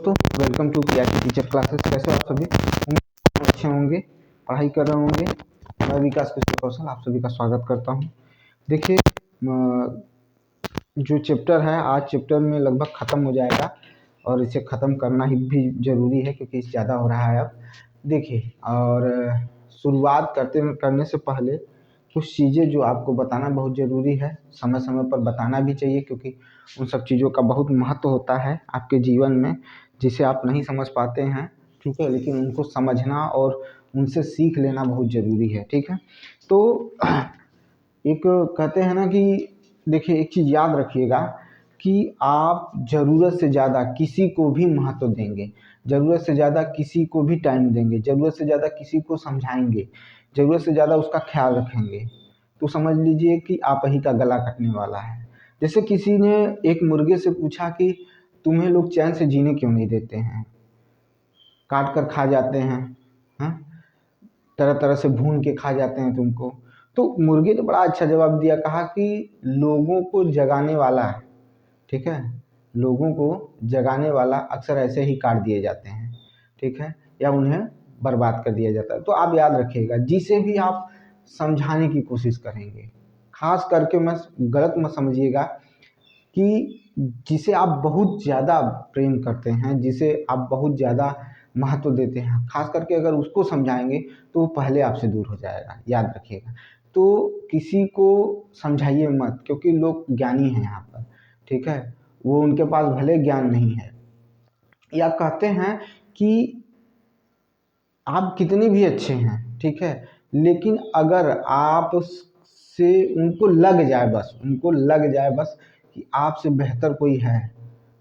दोस्तों, welcome to PRT teacher classes. कैसे हो आप सभी? उम्मीद अच्छे होंगे, पढ़ाई कर रहे होंगे। मैं विकास किशोर कौशल आप सभी का स्वागत करता हूं। देखिए, जो चैप्टर है आज चैप्टर में लगभग ख़त्म हो जाएगा और इसे ख़त्म करना ही भी ज़रूरी है क्योंकि ज़्यादा हो रहा है अब। देखिए, और शुरुआत करने से पहले कुछ चीज़ें जो आपको बताना बहुत ज़रूरी है, समय समय पर बताना भी चाहिए क्योंकि उन सब चीज़ों का बहुत महत्व होता है आपके जीवन में, जिसे आप नहीं समझ पाते हैं, ठीक है, लेकिन उनको समझना और उनसे सीख लेना बहुत ज़रूरी है, ठीक है। तो एक कहते हैं ना कि देखिए, एक चीज़ याद रखिएगा कि आप ज़रूरत से ज़्यादा किसी को भी महत्व देंगे, ज़रूरत से ज़्यादा किसी को भी टाइम देंगे, ज़रूरत से ज़्यादा किसी को समझाएंगे, ज़रूरत से ज़्यादा उसका ख्याल रखेंगे, तो समझ लीजिए कि आप ही का गला कटने वाला है। जैसे किसी ने एक मुर्गे से पूछा कि तुम्हें लोग चैन से जीने क्यों नहीं देते हैं, काट कर खा जाते हैं, हाँ, तरह तरह से भून के खा जाते हैं तुमको। तो मुर्गे ने बड़ा अच्छा जवाब दिया, कहा कि लोगों को जगाने वाला, ठीक है, लोगों को जगाने वाला अक्सर ऐसे ही काट दिए जाते हैं, ठीक है, या उन्हें बर्बाद कर दिया जाता है। तो आप याद रखिएगा, जिसे भी आप समझाने की कोशिश करेंगे, खास करके मैं गलत मत समझिएगा, कि जिसे आप बहुत ज़्यादा प्रेम करते हैं, जिसे आप बहुत ज़्यादा महत्व देते हैं, खास करके अगर उसको समझाएंगे तो वो पहले आपसे दूर हो जाएगा, याद रखिएगा। तो किसी को समझाइए मत, क्योंकि लोग ज्ञानी हैं यहाँ पर, ठीक है, वो उनके पास भले ज्ञान नहीं है, या कहते हैं कि आप कितने भी अच्छे हैं, ठीक है, लेकिन अगर आप से उनको लग जाए, बस उनको लग जाए बस कि आपसे बेहतर कोई है,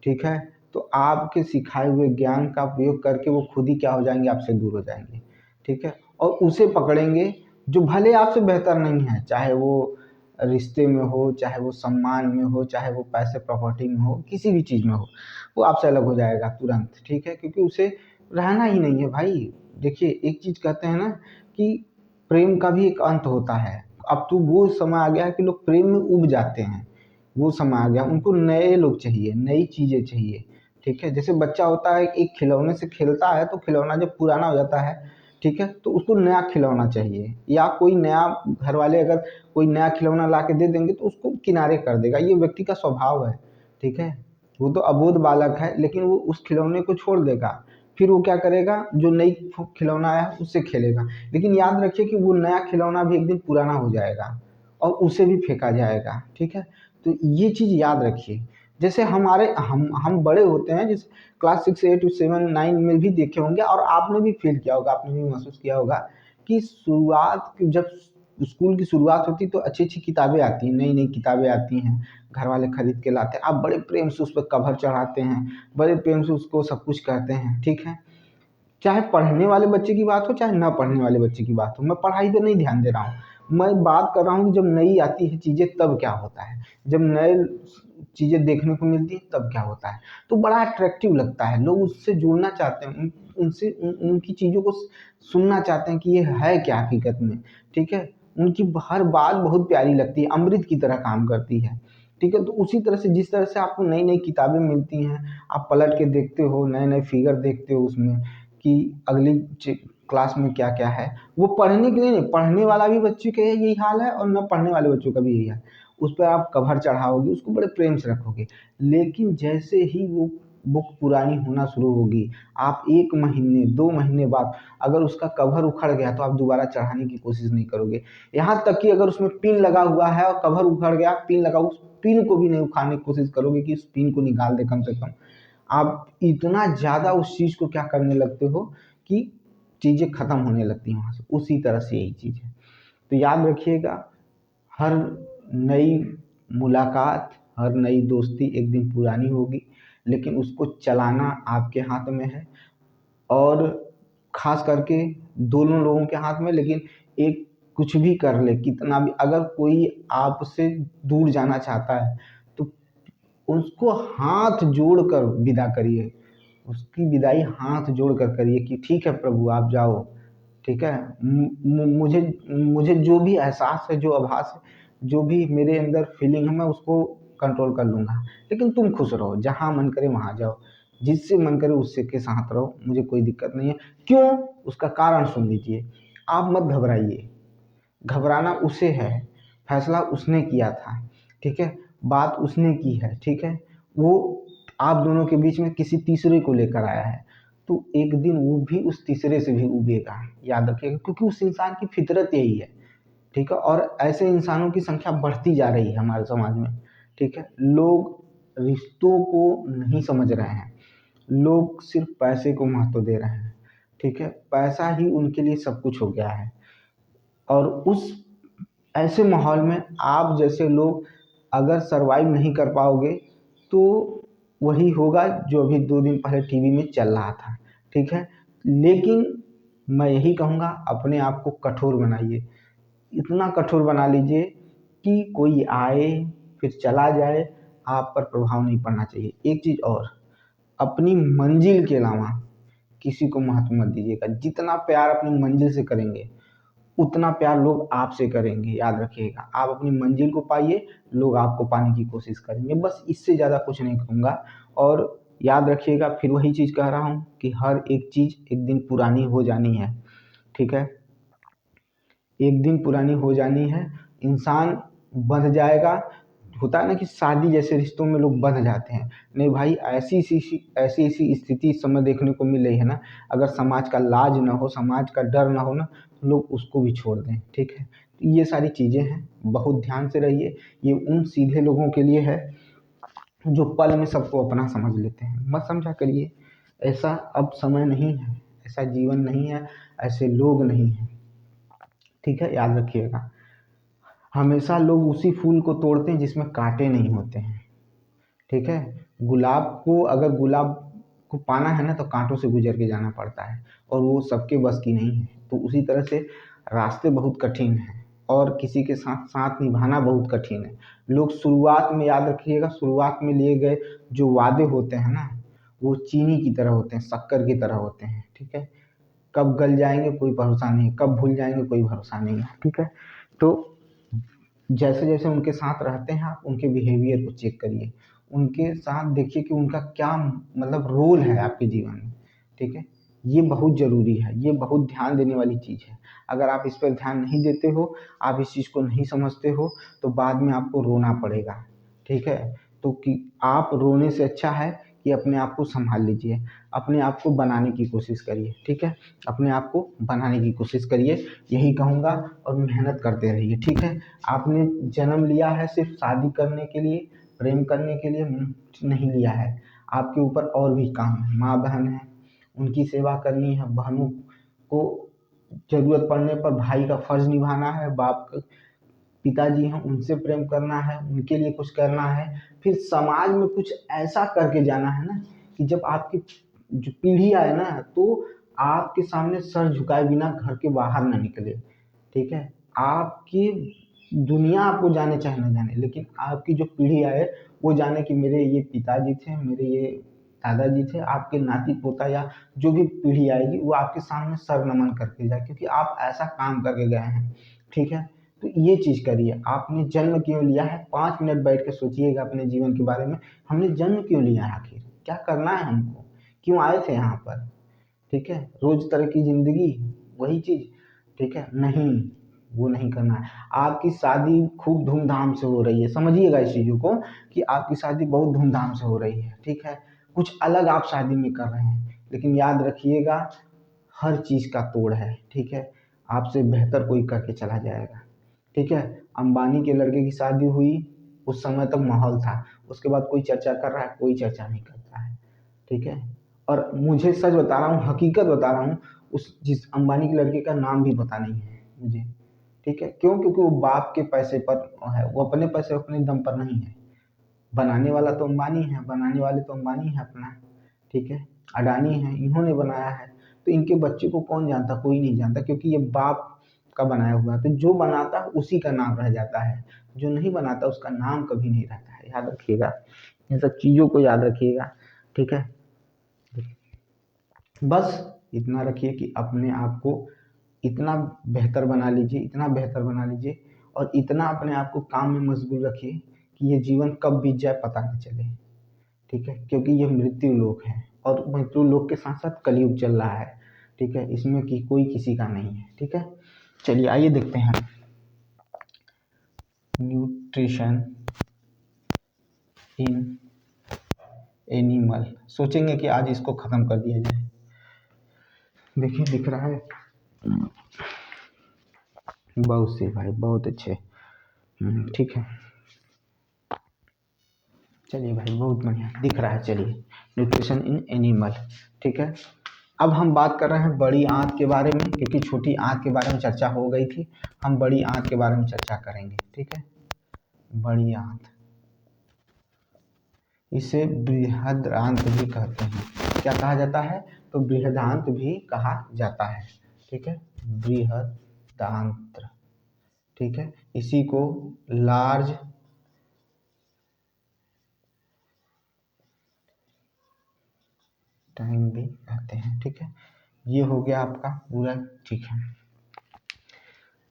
ठीक है, तो आपके सिखाए हुए ज्ञान का उपयोग करके वो खुद ही क्या हो जाएंगे, आपसे दूर हो जाएंगे, ठीक है। और उसे पकड़ेंगे जो भले आपसे बेहतर नहीं है, चाहे वो रिश्ते में हो, चाहे वो सम्मान में हो, चाहे वो पैसे प्रॉपर्टी में हो, किसी भी चीज़ में हो, वो आपसे अलग हो जाएगा तुरंत, ठीक है, क्योंकि उसे रहना ही नहीं है भाई। देखिए, एक चीज़ कहते हैं ना कि प्रेम का भी एक अंत होता है। अब तो वो समय आ गया है कि लोग प्रेम में उब जाते हैं, वो समय आ गया, उनको नए लोग चाहिए, नई चीज़ें चाहिए, ठीक है। जैसे बच्चा होता है, एक खिलौने से खेलता है, तो खिलौना जब पुराना हो जाता है, ठीक है, तो उसको नया खिलौना चाहिए, या कोई नया, घर वाले अगर कोई नया खिलौना ला के दे देंगे तो उसको किनारे कर देगा, ये व्यक्ति का स्वभाव है, ठीक है। वो तो अबोध बालक है, लेकिन वो उस खिलौने को छोड़ देगा, फिर वो क्या करेगा, जो नई खिलौना आया उससे खेलेगा। लेकिन याद रखिए कि वो नया खिलौना भी एक दिन पुराना हो जाएगा और उसे भी फेंका जाएगा, ठीक है। तो ये चीज़ याद रखिए। जैसे हमारे हम बड़े होते हैं, जैसे क्लास 6 8 7 9 में भी देखे होंगे, और आपने भी फील किया होगा, आपने भी महसूस किया होगा कि जब स्कूल की शुरुआत होती तो अच्छी अच्छी किताबें आती हैं, नई नई किताबें आती हैं, घर वाले खरीद के लाते हैं, आप बड़े प्रेम से उस पर कवर चढ़ाते हैं, बड़े प्रेम से उसको सब कुछ करते हैं, ठीक है। चाहे पढ़ने वाले बच्चे की बात हो, चाहे ना पढ़ने वाले बच्चे की बात हो, मैं पढ़ाई पे नहीं ध्यान दे रहा हूँ, मैं बात कर रहा हूँ कि जब नई आती है चीज़ें तब क्या होता है, जब नए चीज़ें देखने को मिलती है तब क्या होता है, तो बड़ा अट्रैक्टिव लगता है, लोग उससे जुड़ना चाहते हैं, उनसे उनकी चीज़ों को सुनना चाहते हैं कि ये है क्या हकीकत में, ठीक है। उनकी हर बात बहुत प्यारी लगती है, अमृत की तरह काम करती है, ठीक है। तो उसी तरह से, जिस तरह से आपको नई नई किताबें मिलती हैं, आप पलट के देखते हो, नए नए फिगर देखते हो उसमें कि अगली क्लास में क्या क्या है, वो पढ़ने के लिए नहीं, पढ़ने वाला भी बच्चे का यही हाल है और न पढ़ने वाले बच्चों का भी यही है, उस पर आप कवर चढ़ाओगे, उसको बड़े प्रेम से रखोगे, लेकिन जैसे ही वो बुक पुरानी होना शुरू होगी, आप 1 महीने 2 महीने बाद अगर उसका कवर उखड़ गया तो आप दोबारा चढ़ाने की कोशिश नहीं करोगे, यहाँ तक कि अगर उसमें पिन लगा हुआ है और कवर उखड़ गया, पिन लगा, उस पिन को भी नहीं उखाड़ने की कोशिश करोगे कि उस पिन को निकाल दे कम से कम। आप इतना ज़्यादा उस चीज़ को क्या करने लगते हो कि चीज़ें ख़त्म होने लगती हैं वहाँ से, उसी तरह से यही चीज़ है। तो याद रखिएगा, हर नई मुलाकात, हर नई दोस्ती एक दिन पुरानी होगी, लेकिन उसको चलाना आपके हाथ में है, और ख़ास करके दोनों लोगों के हाथ में। लेकिन एक कुछ भी कर ले, कितना भी, अगर कोई आपसे दूर जाना चाहता है तो उसको हाथ जोड़कर विदा करिए, उसकी विदाई हाथ जोड़कर करिए कि ठीक है प्रभु आप जाओ, ठीक है, मुझे मुझे जो भी एहसास है, जो आभास है, जो भी मेरे अंदर फीलिंग है, मैं उसको कंट्रोल कर लूँगा, लेकिन तुम खुश रहो, जहाँ मन करे वहाँ जाओ, जिससे मन करे उससे के साथ रहो, मुझे कोई दिक्कत नहीं है। क्यों? उसका कारण सुन लीजिए। आप मत घबराइए, घबराना उसे है, फैसला उसने किया था, ठीक है, बात उसने की है, ठीक है, वो आप दोनों के बीच में किसी तीसरे को लेकर आया है, तो एक दिन वो भी उस तीसरे से भी उबेगा, याद रखिएगा, क्योंकि उस इंसान की फितरत यही है, ठीक है। और ऐसे इंसानों की संख्या बढ़ती जा रही है हमारे समाज में, ठीक है। लोग रिश्तों को नहीं समझ रहे हैं, लोग सिर्फ पैसे को महत्व दे रहे हैं, ठीक है, पैसा ही उनके लिए सब कुछ हो गया है। और उस ऐसे माहौल में आप जैसे लोग अगर सरवाइव नहीं कर पाओगे तो वही होगा जो अभी 2 दिन पहले टीवी में चल रहा था, ठीक है। लेकिन मैं यही कहूँगा, अपने आप को कठोर बनाइए, इतना कठोर बना लीजिए कि कोई आए फिर चला जाए, आप पर प्रभाव नहीं पड़ना चाहिए। एक चीज़ और, अपनी मंजिल के अलावा किसी को महत्व मत दीजिएगा। जितना प्यार अपनी मंजिल से करेंगे उतना प्यार लोग आपसे करेंगे, याद रखिएगा। आप अपनी मंजिल को पाइए, लोग आपको पाने की कोशिश करेंगे, बस इससे ज़्यादा कुछ नहीं कहूँगा। और याद रखिएगा, फिर वही चीज़ कह रहा हूँ कि हर एक चीज़ एक दिन पुरानी हो जानी है, ठीक है, एक दिन पुरानी हो जानी है, इंसान बंध जाएगा। होता है ना कि शादी जैसे रिश्तों में लोग बंध जाते हैं, नहीं भाई, ऐसी स्थिति इस समय देखने को मिल रही है ना, अगर समाज का लाज ना हो, समाज का डर ना हो ना, तो लोग उसको भी छोड़ दें, ठीक है। तो ये सारी चीज़ें हैं, बहुत ध्यान से रहिए। ये उन सीधे लोगों के लिए है जो पल में सबको अपना समझ लेते हैं, मत समझा करिए। ऐसा अब समय नहीं है, ऐसा जीवन नहीं है, ऐसे लोग नहीं हैं, ठीक है, याद रखिएगा। हमेशा लोग उसी फूल को तोड़ते हैं जिसमें कांटे नहीं होते हैं, ठीक है। गुलाब को, अगर गुलाब को पाना है ना, तो कांटों से गुजर के जाना पड़ता है, और वो सबके बस की नहीं है। तो उसी तरह से रास्ते बहुत कठिन हैं, और किसी के साथ साथ निभाना बहुत कठिन है। लोग शुरुआत में, याद रखिएगा, शुरुआत में लिए गए जो वादे होते हैं ना, वो चीनी की तरह होते हैं, शक्कर की तरह होते हैं, ठीक है। कब गल जाएंगे कोई भरोसा नहीं, कब भूल जाएंगे कोई भरोसा नहीं है, ठीक है। तो जैसे जैसे उनके साथ रहते हैं, आप उनके बिहेवियर को चेक करिए, उनके साथ देखिए कि उनका क्या मतलब रोल है आपके जीवन में, ठीक है। ये बहुत ज़रूरी है, ये बहुत ध्यान देने वाली चीज़ है। अगर आप इस पर ध्यान नहीं देते हो, आप इस चीज़ को नहीं समझते हो, तो बाद में आपको रोना पड़ेगा, ठीक है। तो कि आप रोने से अच्छा है कि अपने आप को संभाल लीजिए, अपने आप को बनाने की कोशिश करिए, ठीक है, अपने आप को बनाने की कोशिश करिए, यही कहूँगा। और मेहनत करते रहिए, ठीक है। आपने जन्म लिया है सिर्फ शादी करने के लिए, प्रेम करने के लिए नहीं लिया है, आपके ऊपर और भी काम है। माँ बहन है, उनकी सेवा करनी है, बहनों को ज़रूरत पड़ने पर भाई का फर्ज निभाना है, बाप पिताजी हैं उनसे प्रेम करना है, उनके लिए कुछ करना है, फिर समाज में कुछ ऐसा करके जाना है ना कि जब आपकी जो पीढ़ी आए ना, तो आपके सामने सर झुकाए बिना घर के बाहर ना निकले, ठीक है। आपकी दुनिया आपको जाने चाहे ना जाने, लेकिन आपकी जो पीढ़ी आए वो जाने कि मेरे ये पिताजी थे, मेरे ये दादाजी थे। आपके नाती पोता या जो भी पीढ़ी आएगी वो आपके सामने सर नमन करके जाए, क्योंकि आप ऐसा काम करके गए हैं, ठीक है। तो ये चीज़ करिए। आपने जन्म क्यों लिया है, 5 मिनट बैठ के सोचिएगा अपने जीवन के बारे में, हमने जन्म क्यों लिया है, आखिर क्या करना है हमको, क्यों आए थे यहाँ पर, ठीक है। रोज तरह की जिंदगी वही चीज, ठीक है, नहीं, वो नहीं करना है। आपकी शादी खूब धूमधाम से हो रही है, समझिएगा इस चीज़ों को कि आपकी शादी बहुत धूमधाम से हो रही है, ठीक है, कुछ अलग आप शादी में कर रहे हैं, लेकिन याद रखिएगा हर चीज़ का तोड़ है, ठीक है। आपसे बेहतर कोई करके चला जाएगा, ठीक है। अंबानी के लड़के की शादी हुई, उस समय तक माहौल था, उसके बाद कोई चर्चा कर रहा है, कोई चर्चा नहीं करता है, ठीक है। और मुझे सच बता रहा हूँ, हकीकत बता रहा हूँ, उस जिस अंबानी के लड़के का नाम भी पता नहीं है मुझे, ठीक है। क्यों? क्योंकि वो बाप के पैसे पर है, वो अपने पैसे अपने दम पर नहीं है। बनाने वाला तो अंबानी है, बनाने वाले तो अंबानी है अपना, ठीक है, अडानी है, इन्होंने बनाया है। तो इनके बच्चे को कौन जानता, कोई नहीं जानता, क्योंकि ये बाप का बनाया हुआ है। तो जो बनाता है उसी का नाम रह जाता है, जो नहीं बनाता उसका नाम कभी नहीं रहता है, याद रखिएगा, इन सब चीज़ों को याद रखिएगा, ठीक है। बस इतना रखिए कि अपने आप को इतना बेहतर बना लीजिए, इतना बेहतर बना लीजिए, और इतना अपने आप को काम में मशगूल रखिए कि ये जीवन कब बीत जाए पता न चले, ठीक है, क्योंकि ये मृत्यु लोक है। और मृत्यु लोक के साथ साथ कलयुग चल रहा है, ठीक है, इसमें कि कोई किसी का नहीं है, ठीक है। चलिए आइए देखते हैं न्यूट्रिशन इन एनिमल। सोचेंगे कि आज इसको खत्म कर दिया जाए। देखिए दिख रहा है, बहुत से भाई, बहुत अच्छे, ठीक है। चलिए भाई, बहुत बढ़िया दिख रहा है। चलिए, न्यूट्रिशन इन एनिमल, ठीक है। अब हम बात कर रहे हैं बड़ी आंत के बारे में, क्योंकि छोटी आंत के बारे में चर्चा हो गई थी। हम बड़ी आंत के बारे में चर्चा करेंगे, ठीक है। बड़ी आंत, इसे बृहदांत भी कहते हैं। क्या कहा जाता है? तो बृहदांत भी कहा जाता है, ठीक है, बृहदांत, ठीक है। इसी को लार्ज टाइम भी कहते हैं, ठीक है। ये हो गया आपका पूरा, ठीक है।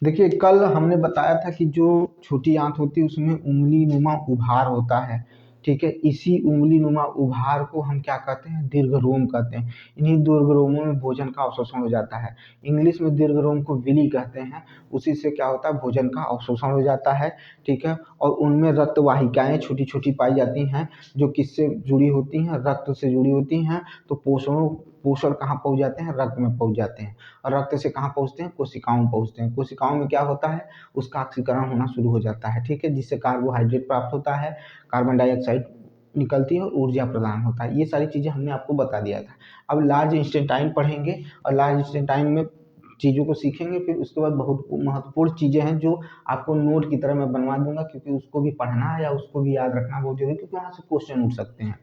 देखिए कल हमने बताया था कि जो छोटी आंत होती है उसमें उंगली नुमा उभार होता है, ठीक है। इसी उंगली नुमा उभार को हम क्या कहते हैं? दीर्घरोम कहते हैं। इन्हीं दीर्घरोमों में भोजन का अवशोषण हो जाता है। इंग्लिश में दीर्घरोम को विली कहते हैं। उसी से क्या होता है? भोजन का अवशोषण हो जाता है, ठीक है। और उनमें रक्त वाहिकाएं छोटी छोटी पाई जाती हैं, जो किससे जुड़ी होती हैं? रक्त से जुड़ी होती हैं। तो पोषण कहाँ पहुँच जाते हैं? रक्त में पहुँच जाते हैं। और रक्त से कहाँ पहुँचते हैं? कोशिकाओं में पहुँचते हैं। कोशिकाओं में क्या होता है? उसका ऑक्सीकरण होना शुरू हो जाता है, ठीक है, जिससे कार्बोहाइड्रेट प्राप्त होता है, कार्बन डाइऑक्साइड निकलती है और ऊर्जा प्रदान होता है। ये सारी चीज़ें हमने आपको बता दिया था। अब लार्ज इंस्टेंटाइन पढ़ेंगे, और लार्ज इंस्टेंटाइन में चीज़ों को सीखेंगे। फिर उसके बाद बहुत महत्वपूर्ण चीज़ें हैं जो आपको नोट की तरह मैं बनवा दूंगा, क्योंकि उसको भी पढ़ना है या उसको भी याद रखना बहुत जरूरी है, क्योंकि वहाँ से क्वेश्चन उठ सकते हैं,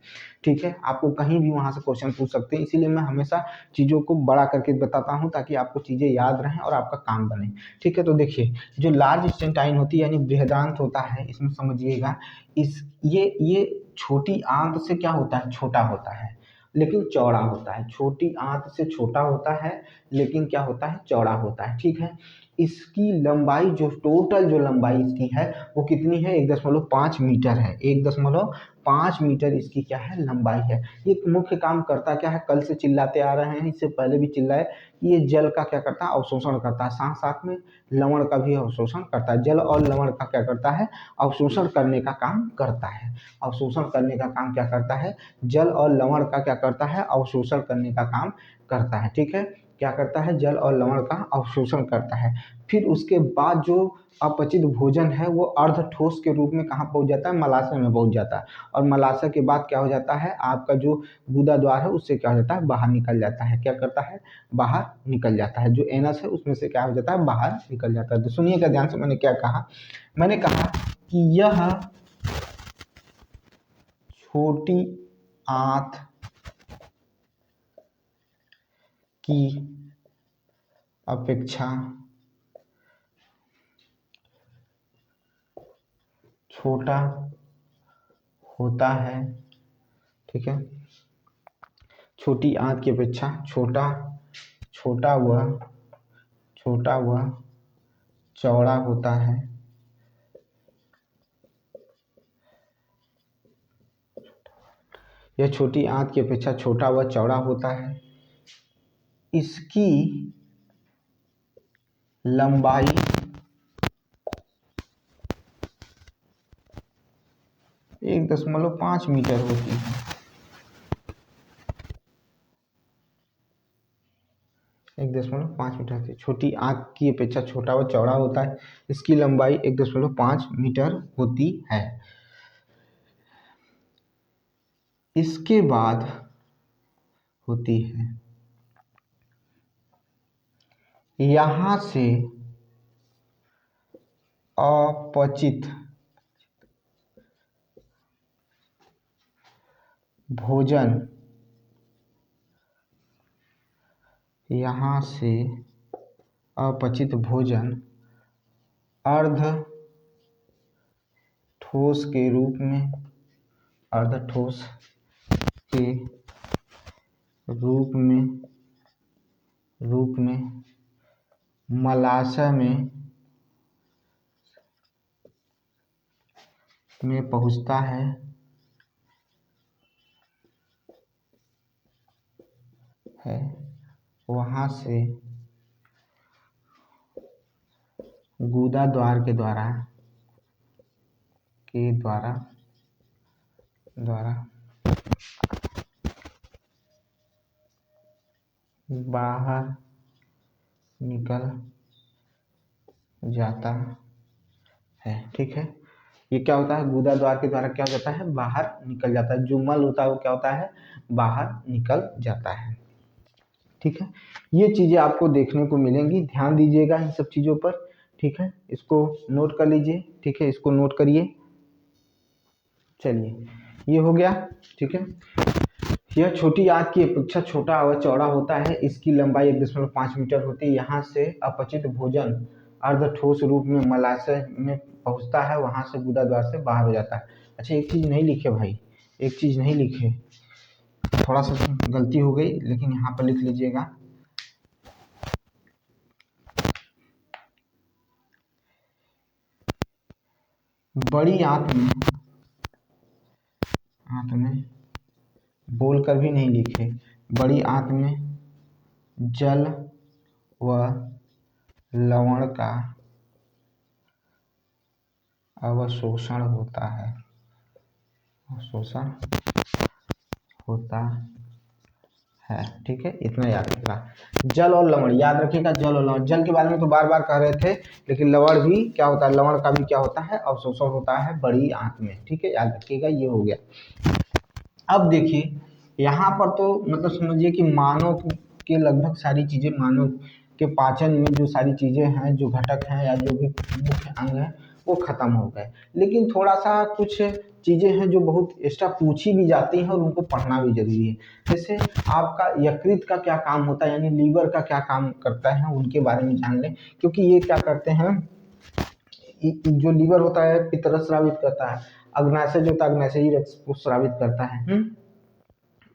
ठीक है। आपको कहीं भी वहाँ से क्वेश्चन पूछ सकते हैं, इसीलिए मैं हमेशा चीज़ों को बड़ा करके बताता हूँ, ताकि आपको चीज़ें याद रहें और आपका काम बने, ठीक है। तो देखिए, जो लार्ज इंस्टेंटाइन होती है यानी बृहदांत होता है, इसमें समझिएगा, इस ये छोटी आंत से क्या होता है? छोटा होता है लेकिन चौड़ा होता है। छोटी आंत से छोटा होता है लेकिन क्या होता है? चौड़ा होता है, ठीक है। इसकी लंबाई, जो टोटल जो लंबाई इसकी है वो कितनी है? 1.5 मीटर है। 1.5 मीटर इसकी क्या है? लंबाई है। ये मुख्य काम करता क्या है? कल से चिल्लाते आ रहे हैं, इससे पहले भी चिल्लाए, कि ये जल का क्या करता है? अवशोषण करता है। साथ साथ में लवण का भी अवशोषण करता है। जल और लवण का क्या करता है? अवशोषण करने का काम करता है। अवशोषण करने का काम क्या करता है? जल और लवण का क्या करता है? अवशोषण करने का काम करता है, ठीक है। क्या करता है? जल और लवण का अवशोषण करता है। फिर उसके बाद जो अपचित भोजन है वो अर्ध ठोस के रूप में कहाँ पहुंच जाता है? मलाशय में पहुंच जाता है। और मलाशय के बाद क्या हो जाता है? आपका जो गुदा द्वार है उससे क्या हो जाता है? बाहर निकल जाता है। क्या करता है? बाहर निकल जाता है। जो एनस है उसमें से क्या हो जाता है? बाहर निकल जाता है। तो सुनिएगा ध्यान से, मैंने क्या कहा? मैंने कहा कि यह छोटी आंत की अपेक्षा छोटा होता है, ठीक है। छोटी आंत की अपेक्षा छोटा व चौड़ा होता है। यह छोटी आंत की अपेक्षा छोटा व चौड़ा होता है। इसकी लंबाई 1.5 मीटर होती है। 1.5 मीटर होती है। छोटी आंत की अपेक्षा छोटा व चौड़ा होता है। इसकी लंबाई 1.5 मीटर होती है। इसके बाद होती है यहाँ से अपचित भोजन, यहाँ से अपचित भोजन अर्ध ठोस के रूप में, अर्ध ठोस के रूप में मलाशय में पहुँचता है। वहाँ से गुदा द्वार के द्वारा बाहर निकल जाता है। ठीक है, ये क्या होता है, गुदा द्वार के द्वारा क्या हो जाता है, बाहर निकल जाता है। जो मल होता है वो क्या होता है, बाहर निकल जाता है। ठीक है, ये चीज़ें आपको देखने को मिलेंगी, ध्यान दीजिएगा इन सब चीज़ों पर। ठीक है, इसको नोट कर लीजिए। ठीक है, इसको नोट करिए। चलिए, ये हो गया। ठीक है, यह छोटी आंत की अपेक्षा छोटा व चौड़ा होता है। इसकी लंबाई 1.5 मीटर होती है। यहाँ से अपचित भोजन अर्ध ठोस रूप में मलाशय में पहुँचता है, वहाँ से गुदा द्वार से बाहर हो जाता है। अच्छा, एक चीज़ नहीं लिखे भाई, एक चीज़ नहीं लिखे, थोड़ा सा गलती हो गई, लेकिन यहाँ पर लिख लीजिएगा। बड़ी आंत में बोल कर भी नहीं लिखे, बड़ी आंत में जल व लवण का अवशोषण होता है, ठीक है, इतना याद रखना। जल और लवण याद रखिएगा, जल और लवण। जल के बारे में तो बार बार कह रहे थे, लेकिन लवण भी क्या होता है, लवण का भी क्या होता है, अवशोषण होता है बड़ी आंत में। ठीक है, याद रखिएगा, ये हो गया। अब देखिए, यहाँ पर तो मतलब समझिए कि मानव के लगभग सारी चीज़ें, मानव के पाचन में जो सारी चीज़ें हैं, जो घटक हैं या जो भी मुख्य अंग हैं, वो खत्म हो गए। लेकिन थोड़ा सा कुछ चीज़ें हैं जो बहुत एक्स्ट्रा पूछी भी जाती हैं और उनको पढ़ना भी जरूरी है। जैसे आपका यकृत का क्या काम होता है, यानी लीवर का क्या काम करता है, उनके बारे में जान लें। क्योंकि ये क्या करते हैं, जो लीवर होता है पित्त स्रावित करता है, अग्नाशय जो होता है अग्नाशयी रक्त को स्रावित करता है।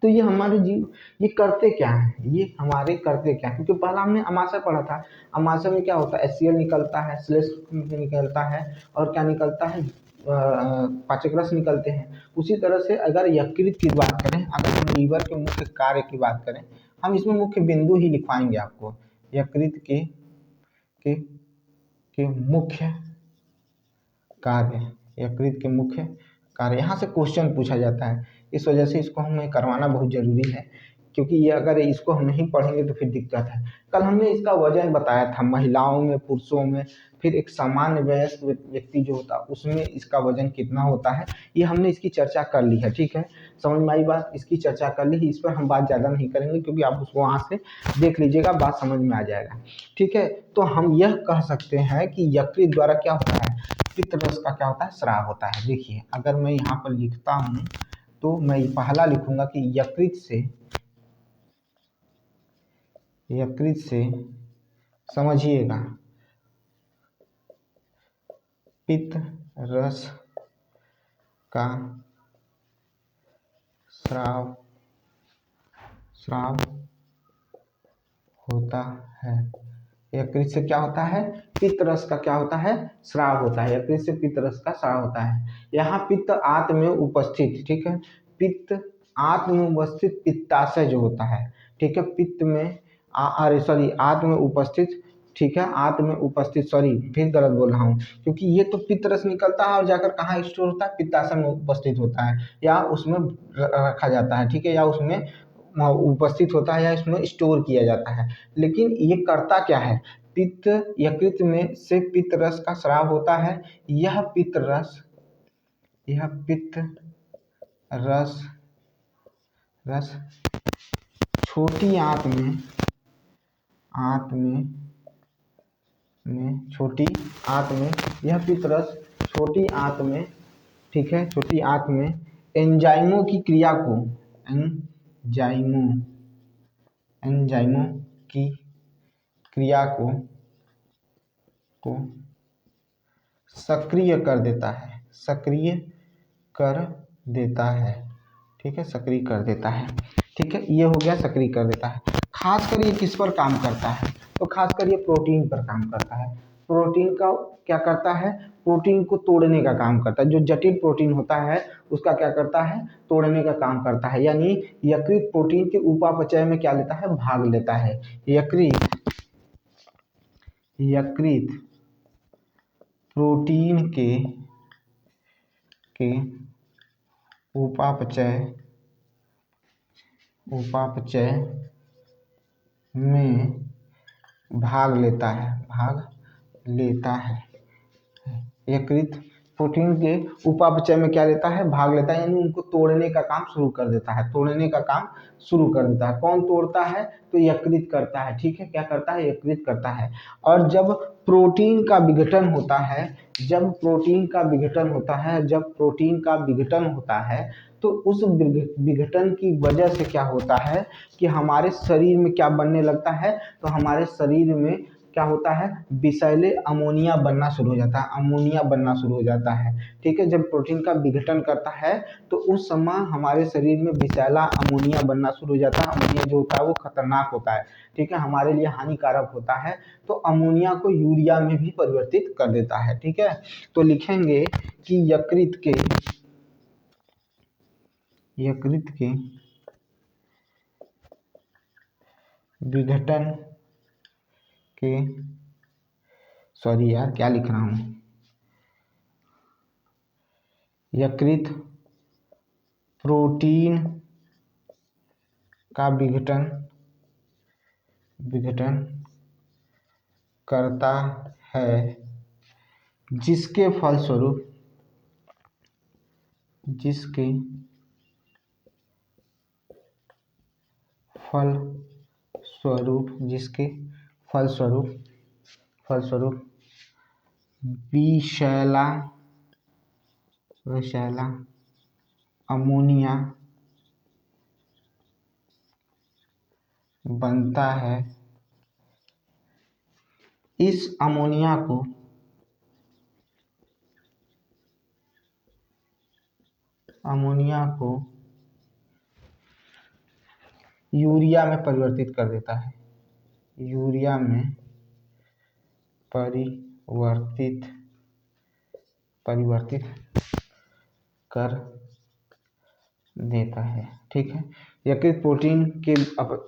तो ये हमारे जीव, ये करते क्या है, ये हमारे करते क्या है, क्योंकि पहला हमने अमाशय पढ़ा था। अमाशय में क्या होता है, HCl निकलता है, श्लेष्म निकलता है, और क्या निकलता है, पाचक रस निकलते हैं। उसी तरह से अगर यकृत की बात करें, अगर हम लीवर के मुख्य कार्य की बात करें, हम इसमें मुख्य बिंदु ही लिखवाएंगे आपको, यकृत के मुख्य कार्य, यकृत के मुख्य कार्य। यहाँ से क्वेश्चन पूछा जाता है, इस वजह से इसको हमें करवाना बहुत जरूरी है, क्योंकि ये अगर इसको हम नहीं पढ़ेंगे तो फिर दिक्कत है। कल हमने इसका वजन बताया था, महिलाओं में, पुरुषों में, फिर एक सामान्य वयस्क व्यक्ति जो होता है उसमें इसका वजन कितना होता है, ये हमने इसकी चर्चा कर ली है। ठीक है, समझ में आई बात, इसकी चर्चा कर ली, इस पर हम बात ज़्यादा नहीं करेंगे, क्योंकि आप उसको वहाँ से देख लीजिएगा, बात समझ में आ जाएगा। ठीक है, तो हम यह कह सकते हैं कि यकृत द्वारा क्या होता है, पित्त रस का क्या होता है, स्राव होता है। देखिए, अगर मैं यहाँ पर लिखता हूँ तो मैं पहला लिखूंगा कि यकृत से समझिएगा, पित्त रस का स्राव होता है। यकृत से क्या होता है, पित्त रस का क्या होता है, स्राव होता है। यकृत से पित्त रस का स्राव होता है। यहाँ पित्त आंत में उपस्थित, ठीक है, पित्त आंत में उपस्थित पित्ताशय जो होता है, ठीक है, पित्त में आंत में उपस्थित, ठीक है, आंत में उपस्थित, सॉरी फिर गलत बोल रहा हूँ, क्योंकि ये तो पित्त रस निकलता है और जाकर कहाँ स्टोर होता है, पित्ताशय में उपस्थित होता है, या उसमें रखा जाता है। ठीक है, या उसमें उपस्थित होता है, या इसमें स्टोर किया जाता है। लेकिन ये करता क्या है, पित्त, यकृत में से पित्त रस का स्राव होता है। यह पित्त रस छोटी आंत में यह पित्त रस छोटी आंत में, ठीक है, छोटी आंत में एंजाइमों की क्रिया को सक्रिय कर देता है, ठीक है, सक्रिय कर देता है। ठीक है, ये हो गया, सक्रिय कर देता है। खासकर ये किस पर काम करता है, तो खासकर ये प्रोटीन पर काम करता है। प्रोटीन का क्या करता है, प्रोटीन को तोड़ने का काम करता है। जो जटिल प्रोटीन होता है उसका क्या करता है, तोड़ने का काम करता है। यानी यकृत प्रोटीन के उपापचय में क्या लेता है, भाग लेता है। यकृत प्रोटीन के उपापचय में भाग लेता है। यकृत प्रोटीन के उपापचय में क्या लेता है, भाग लेता है, यानी उनको तोड़ने का काम शुरू कर देता है। कौन तोड़ता है, तो यकृत करता है। ठीक है, क्या करता है, यकृत करता है। और जब प्रोटीन का विघटन होता है, तो उस विघटन की वजह से क्या होता है कि हमारे शरीर में क्या बनने लगता है, तो हमारे शरीर में क्या होता है, विषैले अमोनिया बनना शुरू हो जाता है। ठीक है, जब प्रोटीन का विघटन करता है तो उस समय हमारे शरीर में विषैला अमोनिया बनना शुरू हो जाता है। अमोनिया जो होता है वो खतरनाक होता है, ठीक है, हमारे लिए हानिकारक होता है। तो अमोनिया को यूरिया में भी परिवर्तित कर देता है। ठीक है, तो लिखेंगे कि यकृत के विघटन के, सॉरी यार क्या लिख रहा हूँ, यकृत प्रोटीन का विघटन करता है, जिसके फलस्वरूप विषैला अमोनिया बनता है। इस अमोनिया को यूरिया में परिवर्तित कर देता है। परिवर्तित कर देता है। ठीक है, यकृत प्रोटीन के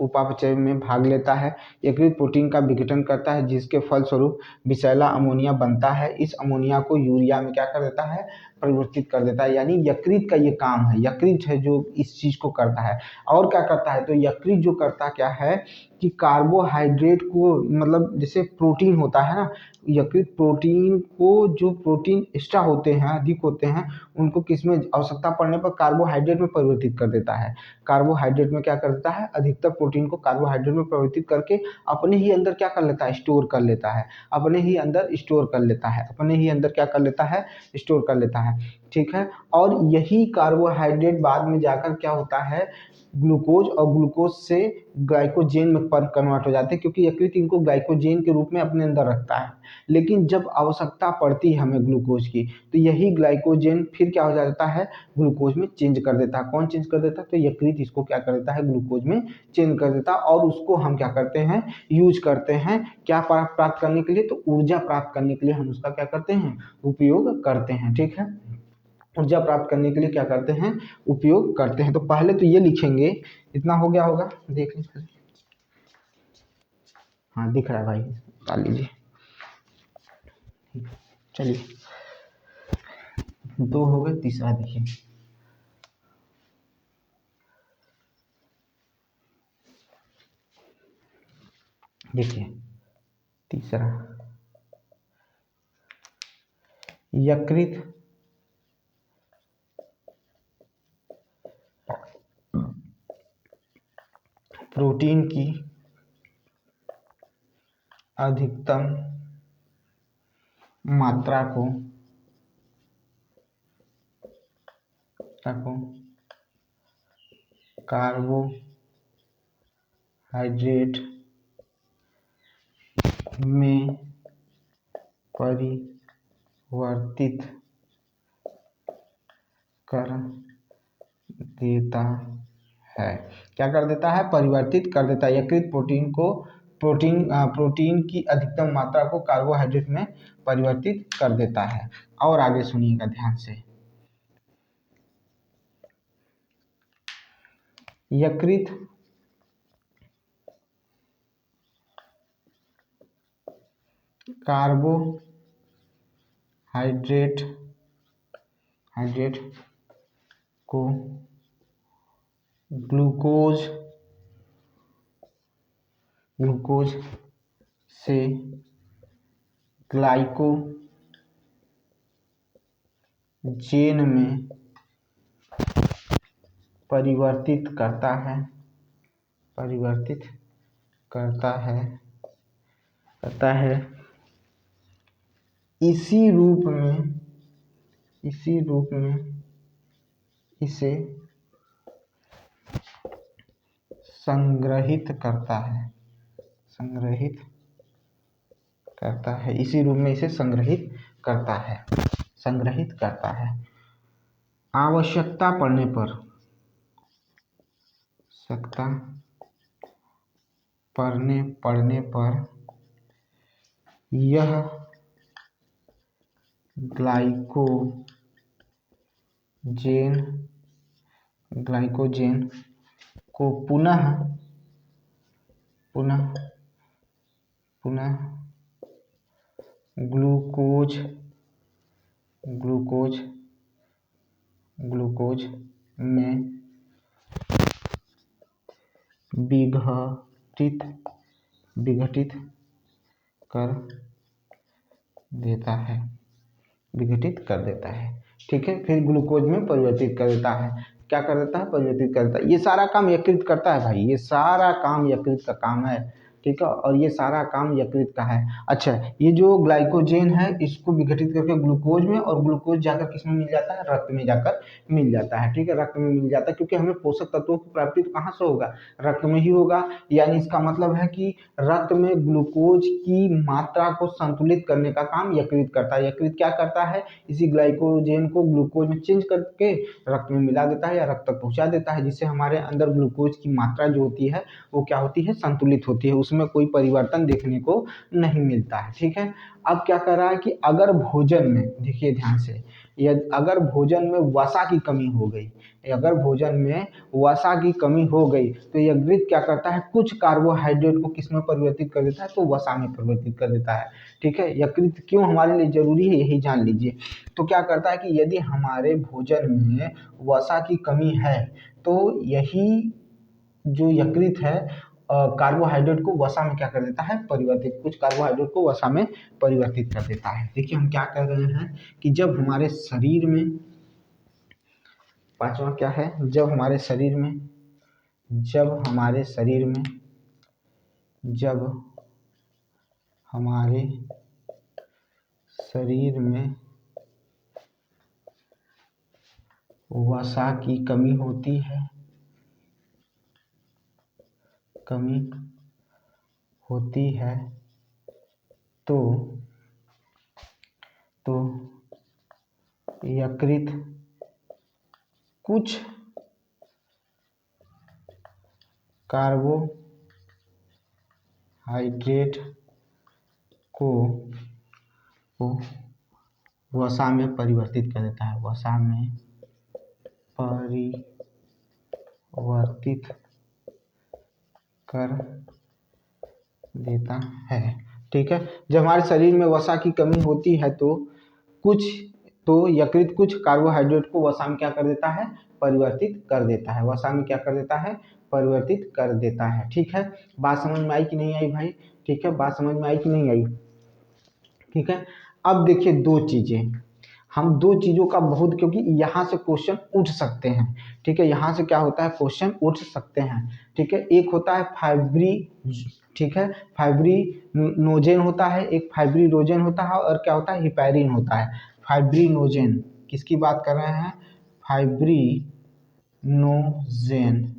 उपापचय में भाग लेता है, यकृत प्रोटीन का विघटन करता है, जिसके फलस्वरूप विषैला अमोनिया बनता है। इस अमोनिया को यूरिया में क्या कर देता है, परिवर्तित कर देता है। यानी यकृत का ये काम है, यकृत है जो इस चीज को करता है। और क्या करता है, तो यकृत जो करता क्या है कि कार्बोहाइड्रेट को, मतलब जैसे प्रोटीन होता है ना, यकृत प्रोटीन को, जो प्रोटीन एक्स्ट्रा होते हैं, अधिक होते हैं, उनको किसमें आवश्यकता पड़ने पर कार्बोहाइड्रेट में परिवर्तित कर देता है। कार्बोहाइड्रेट में क्या कर देता है, अधिकतर प्रोटीन को कार्बोहाइड्रेट में परिवर्तित करके अपने ही अंदर क्या कर लेता है, स्टोर कर लेता है। ठीक है, और यही कार्बोहाइड्रेट बाद में जाकर क्या होता है, ग्लूकोज, और ग्लूकोज से ग्लाइकोजेन में कन्वर्ट हो जाते हैं, क्योंकि यकृत इनको ग्लाइकोजेन के रूप में अपने अंदर रखता है। लेकिन जब आवश्यकता पड़ती है हमें ग्लूकोज की, तो यही ग्लाइकोजेन फिर क्या हो जाता है, ग्लूकोज में चेंज कर देता है। कौन चेंज कर देता है, तो यकृत इसको क्या कर देता है, ग्लूकोज में चेंज कर देता है। और उसको हम क्या करते हैं, यूज करते हैं, क्या प्राप्त करने के लिए, तो ऊर्जा प्राप्त करने के लिए हम उसका क्या करते हैं, उपयोग करते हैं। ठीक है, ऊर्जा प्राप्त करने के लिए क्या करते हैं, उपयोग करते हैं। तो पहले तो ये लिखेंगे, इतना हो गया होगा, देख लीजिए। हाँ दिख रहा है भाई, डाल लीजिए। चलिए, 2 हो गए, तीसरा देखिए। देखिए तीसरा, यकृत प्रोटीन की अधिकतम मात्रा को कार्बोहाइड्रेट में परिवर्तित कर देता है। क्या कर देता है, परिवर्तित कर देता है। यकृत प्रोटीन को प्रोटीन की अधिकतम मात्रा को कार्बोहाइड्रेट में परिवर्तित कर देता है। और आगे सुनिएगा ध्यान से। यकृत कार्बोहाइड्रेट को ग्लूकोज से ग्लाइकोजेन में परिवर्तित करता है। इसी रूप में इसे संग्रहित करता है। आवश्यकता पड़ने पर यह ग्लाइकोजेन को पुनः ग्लूकोज में विघटित कर देता है। ठीक है, फिर ग्लूकोज में परिवर्तित कर देता है। क्या कर देता है? परिवर्तित कर देता है। ये सारा काम यकृत करता है भाई, ये सारा काम यकृत का काम है। ठीक है, और ये सारा काम यकृत का है। अच्छा, ये जो ग्लाइकोजेन है इसको विघटित करके ग्लूकोज में, और ग्लूकोज जाकर किसमें मिल जाता है? रक्त में जाकर मिल जाता है। ठीक है, रक्त में मिल जाता है, क्योंकि हमें पोषक तत्वों की प्राप्ति तो कहाँ से होगा? रक्त में ही होगा। यानी इसका मतलब है कि रक्त में ग्लूकोज की मात्रा को संतुलित करने का काम यकृत करता है। यकृत क्या करता है? इसी ग्लाइकोजेन को ग्लूकोज में चेंज करके रक्त में मिला देता है या रक्त तक पहुंचा देता है, जिससे हमारे अंदर ग्लूकोज की मात्रा जो होती है वो क्या होती है? संतुलित होती है, उसमें कोई परिवर्तन देखने को नहीं मिलता है। ठीक है, अब क्या कर रहा है कि अगर भोजन में, देखिए ध्यान से, अगर भोजन में वसा की कमी हो गई, तो यकृत क्या करता है? कुछ कार्बोहाइड्रेट को किस में परिवर्तित कर देता है? तो वसा में परिवर्तित कर देता है। ठीक है, यकृत क्यों हमारे लिए जरूरी है यही जान लीजिए। तो क्या करता है कि यदि हमारे भोजन में वसा की कमी है तो यही जो यकृत है कार्बोहाइड्रेट को वसा में क्या कर देता है? परिवर्तित, कुछ कार्बोहाइड्रेट को वसा में परिवर्तित कर देता है। देखिए हम क्या कर रहे हैं कि जब हमारे शरीर में, पांचवा क्या है? जब हमारे शरीर में वसा की कमी होती है तो यकृत कुछ कार्बोहाइड्रेट को वसा में परिवर्तित कर देता है, ठीक है, जब हमारे शरीर में वसा की कमी होती है तो यकृत कुछ कार्बोहाइड्रेट को वसा में क्या कर देता है? परिवर्तित कर देता है। वसा में क्या कर देता है? परिवर्तित कर देता है। ठीक है, बात समझ में आई कि नहीं आई भाई? ठीक है, बात समझ में आई कि नहीं आई? ठीक है, अब देखिए दो चीज़ों का बहुत, क्योंकि यहाँ से क्वेश्चन उठ सकते हैं। ठीक है, यहाँ से क्या होता है? क्वेश्चन उठ सकते हैं। ठीक है, एक होता है फाइब्रिनोजेन होता है, एक फाइब्रिनोजेन होता है, और क्या होता है? हिपैरिन होता है। फाइब्रिनोजेन किसकी बात कर रहे हैं? फाइब्रिनोजेन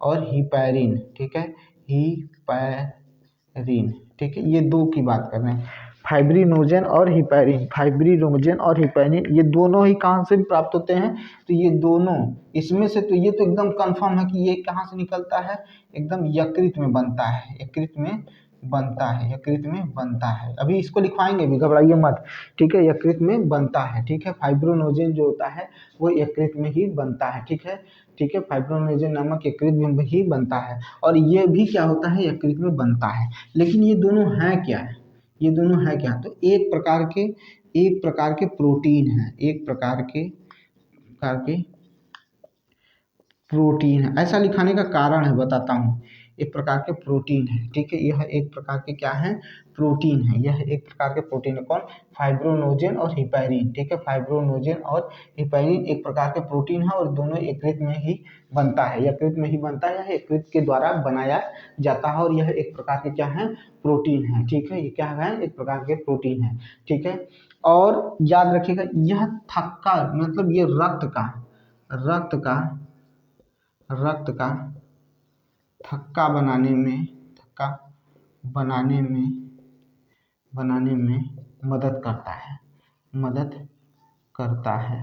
और हिपैरिन। ठीक है, हिपैरिन। ठीक है, ये दो की बात कर रहे हैं। फाइब्रिनोजन और हिपैरिन, फाइब्रिनोजन और हिपैरिन ये दोनों ही कहाँ से प्राप्त होते हैं, तो ये दोनों इसमें से, तो ये तो एकदम कंफर्म है कि ये कहाँ से निकलता है, एकदम यकृत में बनता है, यकृत में बनता है, यकृत में बनता है। अभी इसको लिखवाएंगे भी, घबराइए मत, ठीक है, यकृत में बनता है, ठीक है। फाइब्रिनोजन जो होता है वो यकृत में ही बनता है, ठीक है, ठीक है, फाइब्रिनोजन नामक यकृत में ही बनता है, और ये भी क्या होता है, यकृत में बनता है। लेकिन ये दोनों हैं क्या है, ये दोनों है क्या, तो एक प्रकार के प्रोटीन है, एक प्रकार के प्रोटीन है। ऐसा लिखाने का कारण है, बताता हूँ, एक प्रकार के प्रोटीन है, ठीक है, यह एक प्रकार के क्या है, प्रोटीन है, यह एक प्रकार के प्रोटीन है। कौन, फाइब्रोनोजन और हिपैरिन, ठीक है, फाइब्रोनोजन और हिपैरिन एक प्रकार के प्रोटीन है, और दोनों यकृत में ही बनता है, यकृत में ही बनता है, यह यकृत के द्वारा बनाया जाता है, और यह एक प्रकार के क्या है, प्रोटीन है, ठीक है, ये क्या है, एक प्रकार के प्रोटीन है, ठीक है। और याद रखिएगा, यह थक्का मतलब ये रक्त का थक्का बनाने में मदद करता है,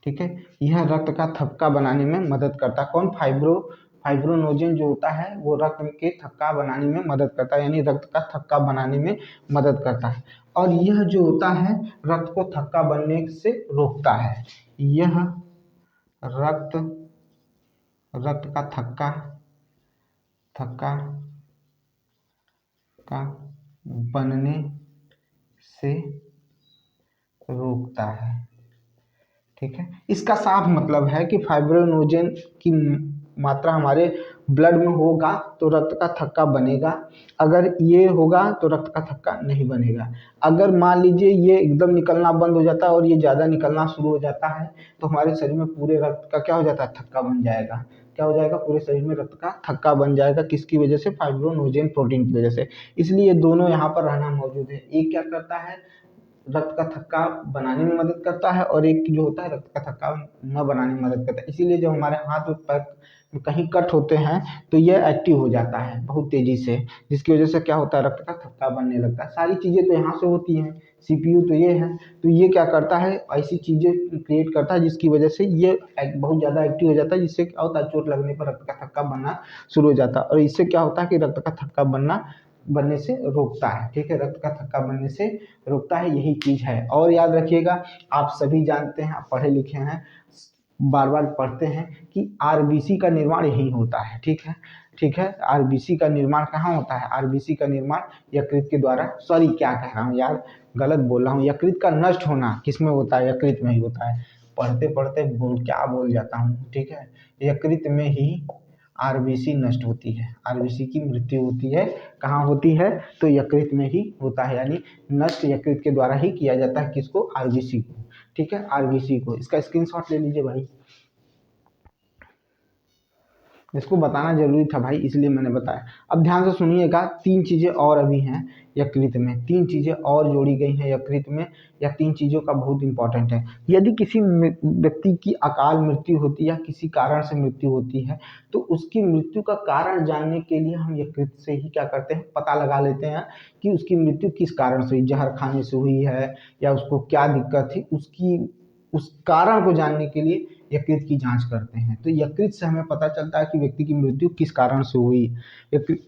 ठीक है, यह रक्त का थक्का बनाने में मदद करता है। कौन, फाइब्रोनोजन जो होता है वो रक्त के थक्का बनाने में मदद करता है, यानी रक्त का थक्का बनाने में मदद करता है। और यह जो होता है रक्त को थक्का बनने से रोकता है, यह रक्त का थक्का का बनने से रोकता है, ठीक है। इसका साफ मतलब है कि फाइब्रिनोजन की मात्रा हमारे ब्लड में होगा तो रक्त का थक्का बनेगा, अगर ये होगा तो रक्त का थक्का नहीं बनेगा। अगर मान लीजिए ये एकदम निकलना बंद हो जाता है और ये ज़्यादा निकलना शुरू हो जाता है तो हमारे शरीर में पूरे रक्त का क्या हो जाता है, थक्का बन जाएगा, क्या हो जाएगा, पूरे शरीर में रक्त का थक्का बन जाएगा, किसकी वजह से, फाइब्रोनोजन प्रोटीन की वजह से। इसलिए दोनों यहाँ पर रहना मौजूद है, एक क्या करता है, रक्त का थक्का बनाने में मदद करता है, और एक जो होता है रक्त का थक्का न बनाने में मदद करता है। इसीलिए जब हमारे हाथ और पैर कहीं कट होते हैं तो ये एक्टिव हो जाता है बहुत तेजी से, जिसकी वजह से क्या होता है, रक्त का थक्का बनने लगता है। सारी चीज़ें तो यहाँ से होती हैं, सीपीयू तो ये है, तो ये क्या करता है, ऐसी चीज़ें क्रिएट करता है जिसकी वजह से ये बहुत ज़्यादा एक्टिव हो जाता है, जिससे क्या होता है, चोट लगने पर रक्त का थक्का बनना शुरू हो जाता है, और इससे क्या होता है कि रक्त का थक्का बनने से रोकता है, ठीक है, रक्त का थक्का बनने से रोकता है, यही चीज़ है। और याद रखिएगा, आप सभी जानते हैं, आप पढ़े लिखे हैं, बार बार पढ़ते हैं कि आरबीसी का निर्माण यही होता है, ठीक है, ठीक है, आरबीसी का निर्माण कहाँ होता है, आरबीसी का निर्माण यकृत के द्वारा, सॉरी क्या कह रहा हूँ यार, गलत बोल रहा हूँ, यकृत का नष्ट होना किसमें होता है, यकृत में ही होता है। पढ़ते पढ़ते क्या बोल जाता हूँ, ठीक है, यकृत में ही आरबीसी नष्ट होती है, आरबीसी की मृत्यु होती है, कहाँ होती है, तो यकृत में ही होता है, यानी नष्ट यकृत के द्वारा ही किया जाता है, किसको, आरबीसी को, ठीक है, आरबीसी को। इसका स्क्रीनशॉट ले लीजिए भाई, इसको बताना जरूरी था भाई, इसलिए मैंने बताया। अब ध्यान से सुनिएगा, तीन चीज़ें और अभी हैं यकृत में, तीन चीज़ें और जोड़ी गई हैं यकृत में, या तीन चीज़ों का बहुत इंपॉर्टेंट है। यदि किसी व्यक्ति की अकाल मृत्यु होती है या किसी कारण से मृत्यु होती है तो उसकी मृत्यु का कारण जानने के लिए हम यकृत से ही क्या करते हैं, पता लगा लेते हैं कि उसकी मृत्यु किस कारण से हुई, जहर खाने से हुई है या उसको क्या दिक्कत थी, उस कारण को जानने के लिए यकृत की जांच करते हैं। तो यकृत से हमें पता चलता है कि व्यक्ति की मृत्यु किस कारण से हुई, यकृत,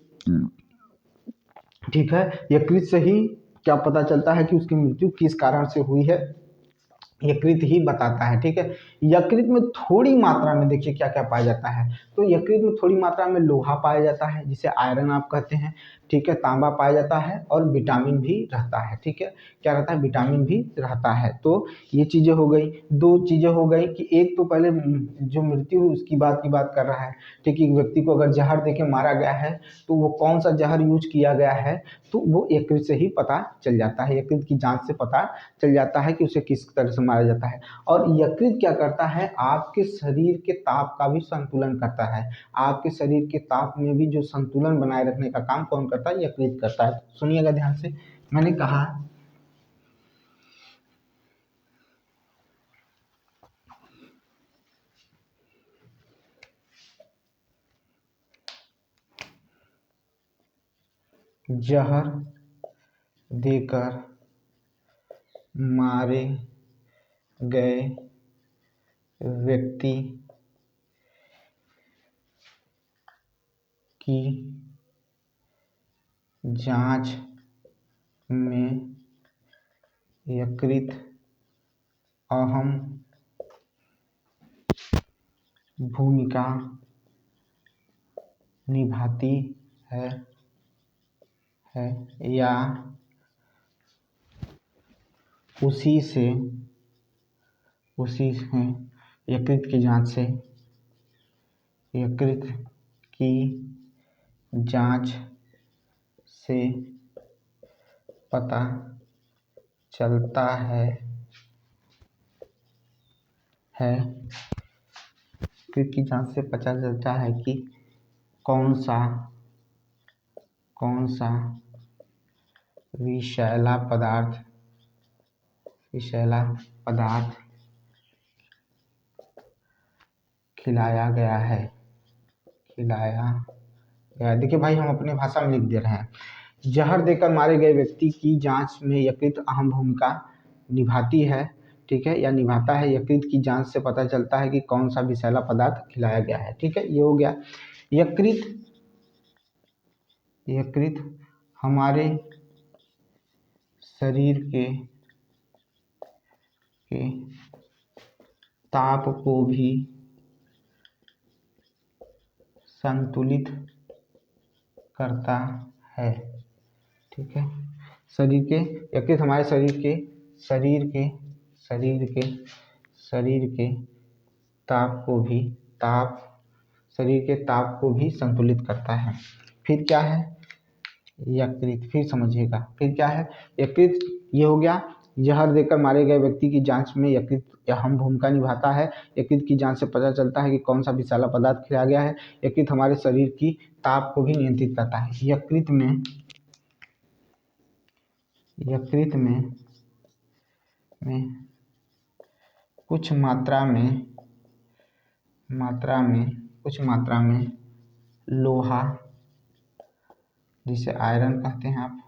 ठीक है, यकृत से ही क्या पता चलता है कि उसकी मृत्यु किस कारण से हुई है, यकृत ही बताता है, ठीक है। यकृत में थोड़ी मात्रा में देखिए क्या क्या पाया जाता है, तो यकृत में थोड़ी मात्रा में लोहा पाया जाता है जिसे आयरन आप कहते हैं, ठीक है, तांबा पाया जाता है, और विटामिन भी रहता है, ठीक है, क्या रहता है, विटामिन भी रहता है। तो ये चीज़ें हो गई, दो चीज़ें हो गई कि एक तो पहले जो मृत्यु हुई उसकी बात कर रहा है, ठीक है, व्यक्ति को अगर जहर देके मारा गया है तो वो कौन सा जहर यूज किया गया है, तो वो यकृत से ही पता चल जाता है, यकृत की जांच से पता चल जाता है कि उसे किस तरह से मारा जाता है। और यकृत क्या करता है, आपके शरीर के ताप का भी संतुलन करता है, आपके शरीर के ताप में भी जो संतुलन बनाए रखने का काम कौन करता है, यकृत करता है। सुनिएगा ध्यान से, मैंने कहा जहर देकर मारे गए व्यक्ति की जांच में यकृत अहम भूमिका निभाती है, या उसी से यकृत की जांच से पता चलता है यकृत की जांच से पता चलता है कि कौन सा विषैला पदार्थ खिलाया गया है। देखिए भाई, हम अपने भाषा में लिख दे रहे हैं। जहर देकर मारे गए व्यक्ति की जांच में यकृत अहम भूमिका निभाती है, ठीक है, या निभाता है। यकृत की जांच से पता चलता है कि कौन सा विषैला पदार्थ खिलाया गया है, ठीक है, ये हो गया। यकृत हमारे शरीर के ताप को भी संतुलित करता है, ठीक है। यकृत हमारे शरीर के ताप को भी संतुलित करता है। फिर क्या है यकृत, फिर समझिएगा, फिर क्या है यकृत, ये हो गया। जहर देकर मारे गए व्यक्ति की जांच में यकृत अहम भूमिका निभाता है। यकृत की जांच से पता चलता है कि कौन सा विषैला पदार्थ खिलाया गया है। यकृत हमारे शरीर की ताप को भी नियंत्रित करता है। यकृत में कुछ मात्रा में लोहा, जिसे आयरन कहते हैं आप,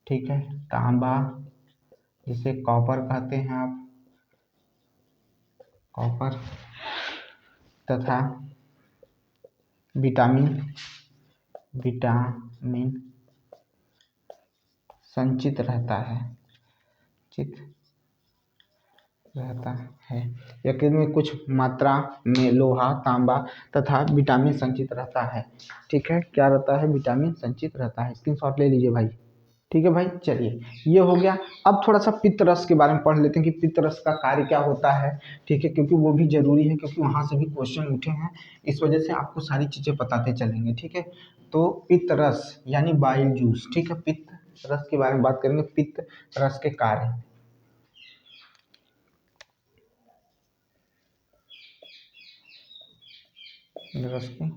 ठीक है, तांबा, जिसे कॉपर कहते हैं आप, तथा विटामिन संचित रहता है। यकृत में कुछ मात्रा में लोहा, तांबा तथा विटामिन संचित रहता है, ठीक है। क्या रहता है? विटामिन संचित रहता है। स्क्रीनशॉट ले लीजिए भाई, ठीक है भाई। चलिए, ये हो गया। अब थोड़ा सा पित्त रस के बारे में पढ़ लेते हैं कि पित्त रस का कार्य क्या होता है, ठीक है, क्योंकि वो भी जरूरी है, क्योंकि वहां से भी क्वेश्चन उठे हैं। इस वजह से आपको सारी चीजें बताते चलेंगे, ठीक है। तो पित्त रस यानी बाइल जूस, ठीक है। पित्त रस के बारे में बात करेंगे, पित्त रस के कार्य। रस के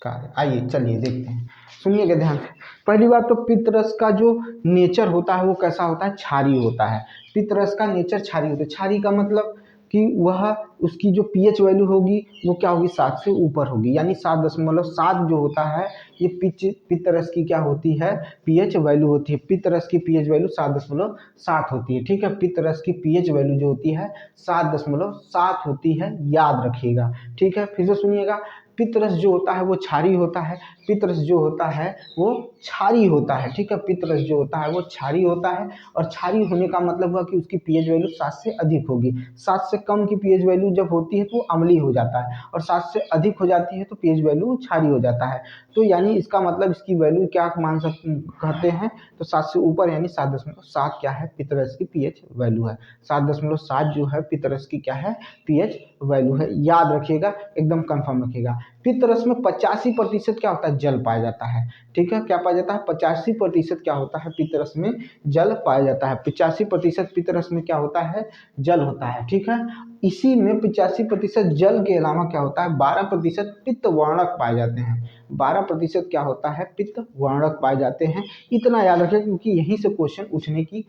कार्य, आइए चलिए देखते हैं, सुनिएगा ध्यान से। पहली बात तो पित्त रस का जो नेचर होता है वो कैसा होता है? क्षारीय होता है। पित्त रस का नेचर क्षारीय होता है। क्षारीय का मतलब कि वह उसकी जो पीएच वैल्यू होगी वो क्या होगी? 7 से ऊपर होगी, यानी 7.7 जो होता है ये पित्त रस की क्या होती है? पीएच वैल्यू होती है। पित्त रस की पीएच वैल्यू 7.7 होती है, ठीक है। पित्त रस की पीएच वैल्यू जो होती है 7.7 होती है, याद रखिएगा, ठीक है। फिर से सुनिएगा, पित्त रस जो होता है वो क्षारीय होता है। पित्त रस जो होता है वो क्षारीय होता है, ठीक है। पित्त रस जो होता है वो क्षारीय होता है, और क्षारीय होने का मतलब हुआ कि उसकी पीएच वैल्यू 7 से अधिक होगी। 7 से कम की पीएच वैल्यू जब होती है तो अम्लीय हो जाता है, और 7 से अधिक हो जाती है तो पीएच वैल्यू क्षारीय हो जाता है। तो यानी इसका मतलब इसकी वैल्यू क्या कहते हैं? तो 7 से ऊपर, यानी 7.7 क्या है? पित्त रस की पीएच वैल्यू है। 7.7 जो है पित्त रस की क्या है? पीएच वैल्यू है। याद रखिएगा, एकदम कंफर्म रखिएगा। पित्त रस में 85% क्या होता है? जल पाया जाता है, ठीक है। क्या पाया जाता है? 85% क्या होता है? पित्त रस में जल पाया जाता है। 85% पित्त रस में क्या होता है? जल होता है, ठीक है। इसी में 85% जल के अलावा क्या होता है? 12% पित्त वर्णक पाए जाते हैं। 12% क्या होता है? पित्त वर्णक पाए जाते हैं। इतना याद रखें, क्योंकि यहीं से क्वेश्चन उठने की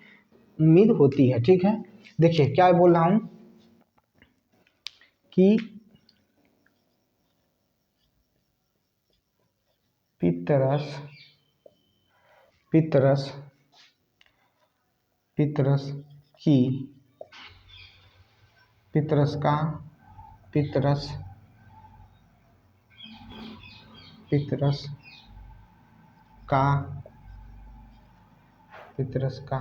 उम्मीद होती है, ठीक है। देखिए क्या बोल रहा हूं कि पित्त रस कि पितरस का पितरस पितरस का पितरस का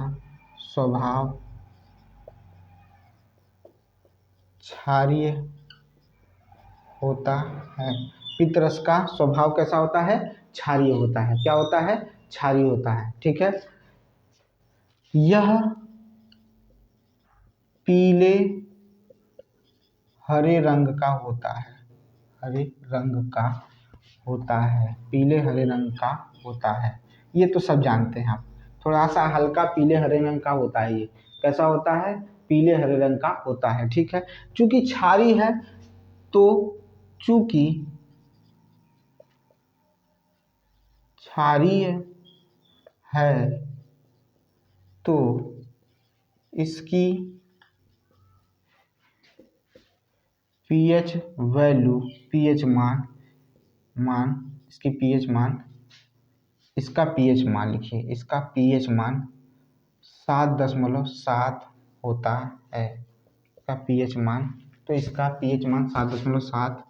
स्वभाव क्षारीय होता है। पितरस का स्वभाव कैसा होता है? क्षारीय होता है। क्या होता है? क्षारीय होता है। ठीक है। यह पीले हरे रंग का होता है। हरे रंग का होता है। पीले हरे रंग का होता है। ये तो सब जानते हैं आप। थोड़ा सा हल्का पीले हरे रंग का होता है। ये कैसा होता है? पीले हरे रंग का होता है। ठीक है। चूंकि क्षारीय है तो चूंकि क्षारीय है तो इसकी पीएच वैल्यू पीएच मान इसकी पीएच मान इसका पीएच मान लिखिए। इसका पीएच मान 7.7 होता है। इसका पीएच मान तो इसका पीएच मान 7.7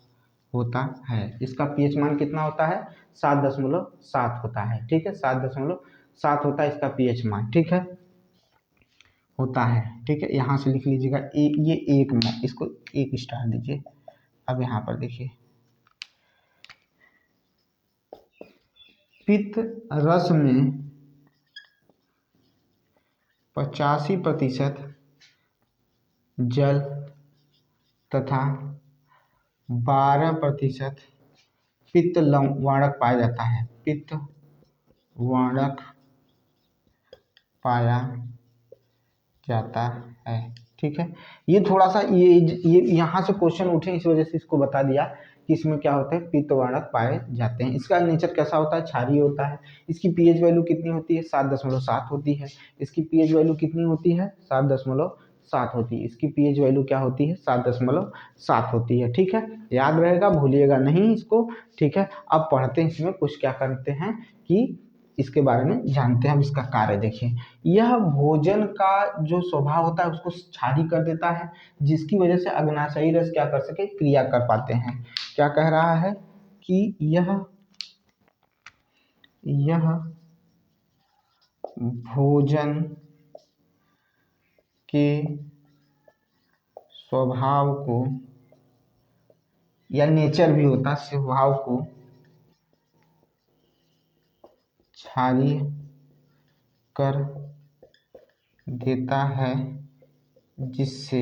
होता है। इसका पीएच मान कितना होता है? 7.7 होता है। ठीक है। 7.7 होता है इसका पीएच मान। ठीक है। होता है। ठीक है। यहाँ से लिख लीजिएगा ये एक में इसको 1 स्टार दीजिए। अब यहाँ पर देखिए, पित्त रस में 85% जल तथा 12% पित्त वाणक पाया जाता है। पित्त वाणक पाया जाता है। ठीक है। ये थोड़ा सा ये यहाँ से क्वेश्चन उठे, इस वजह से इसको बता दिया कि इसमें क्या होता है, पित्त वाणक पाए जाते हैं। इसका नेचर कैसा होता है? क्षारीय होता है। इसकी पीएच वैल्यू कितनी होती है? 7.7 होती है। इसकी पीएच वैल्यू कितनी होती है? 7.7 होती है। इसकी पीएच वैल्यू क्या होती है? 7.7 होती है। ठीक है। याद रहेगा, भूलिएगा नहीं इसको। ठीक है। अब पढ़ते हैं इसमें कुछ क्या करते हैं कि इसके बारे में जानते हैं। अब इसका कार्य देखिए। यह भोजन का जो स्वभाव होता है उसको क्षारीय कर देता है, जिसकी वजह से अग्नाशयी रस क्या कर सके? क्रिया कर पाते हैं। क्या कह रहा है कि यह भोजन के स्वभाव को या नेचर भी होता, स्वभाव को क्षारीय कर देता है, जिससे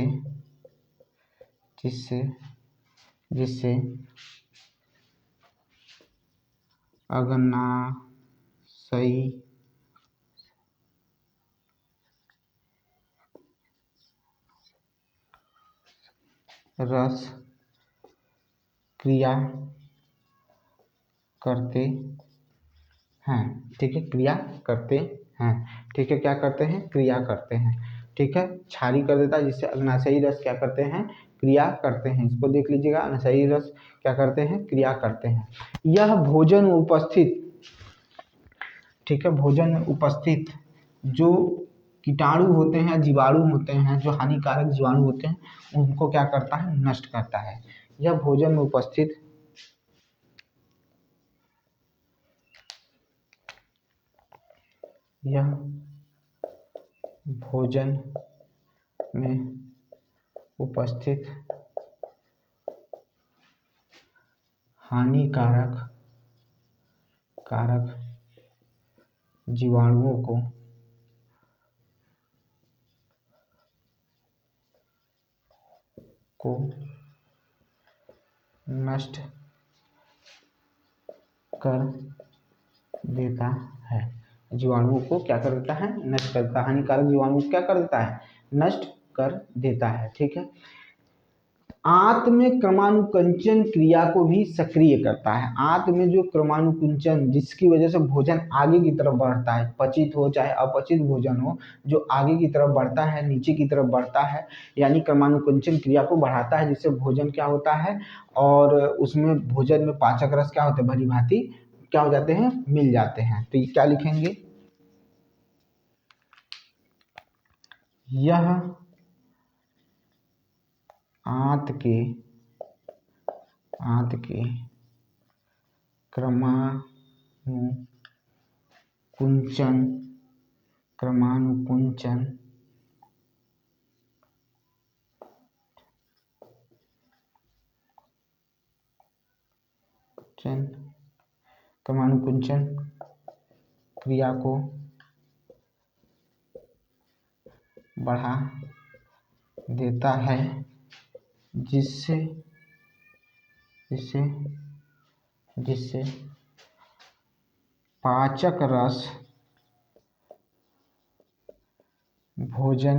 जिससे जिससे अग्नाशयी रस क्रिया करते हैं। ठीक है। क्रिया करते हैं। ठीक है। क्या करते हैं? क्रिया करते हैं। ठीक है। क्षारीय कर देता है, जिससे अग्नाशयी रस क्या करते हैं? क्रिया करते हैं। इसको देख लीजिएगा। अग्नाशयी रस क्या करते हैं? क्रिया करते हैं। यह भोजन उपस्थित, ठीक है, भोजन में उपस्थित जो कीटाणु होते हैं, जीवाणु होते हैं, जो हानिकारक जीवाणु होते हैं, उनको क्या करता है? नष्ट करता है। यह भोजन में उपस्थित यह भोजन में उपस्थित कारक जीवाणुओं को नष्ट कर देता है। जीवाणुओं को क्या कर देता है? नष्ट करता है। हानिकारक जीवाणु को क्या कर देता है? नष्ट कर देता है। ठीक है। आंत क्रमानुकुंचन क्रिया को भी सक्रिय करता है। आंत में जो क्रमानुकुंचन, जिसकी वजह से भोजन आगे की तरफ बढ़ता है, पचित हो चाहे अपचित भोजन हो, जो आगे की तरफ बढ़ता है, नीचे की तरफ बढ़ता है, यानी क्रमानुकुंचन क्रिया को बढ़ाता है, जिससे भोजन क्या होता है, और उसमें भोजन में पाचक रस क्या होते हैं? भली भांति क्या हो जाते हैं? मिल जाते हैं। तो ये क्या लिखेंगे? यह आंत के क्रमानुकुंचन क्रिया को बढ़ा देता है, जिससे पाचक रस भोजन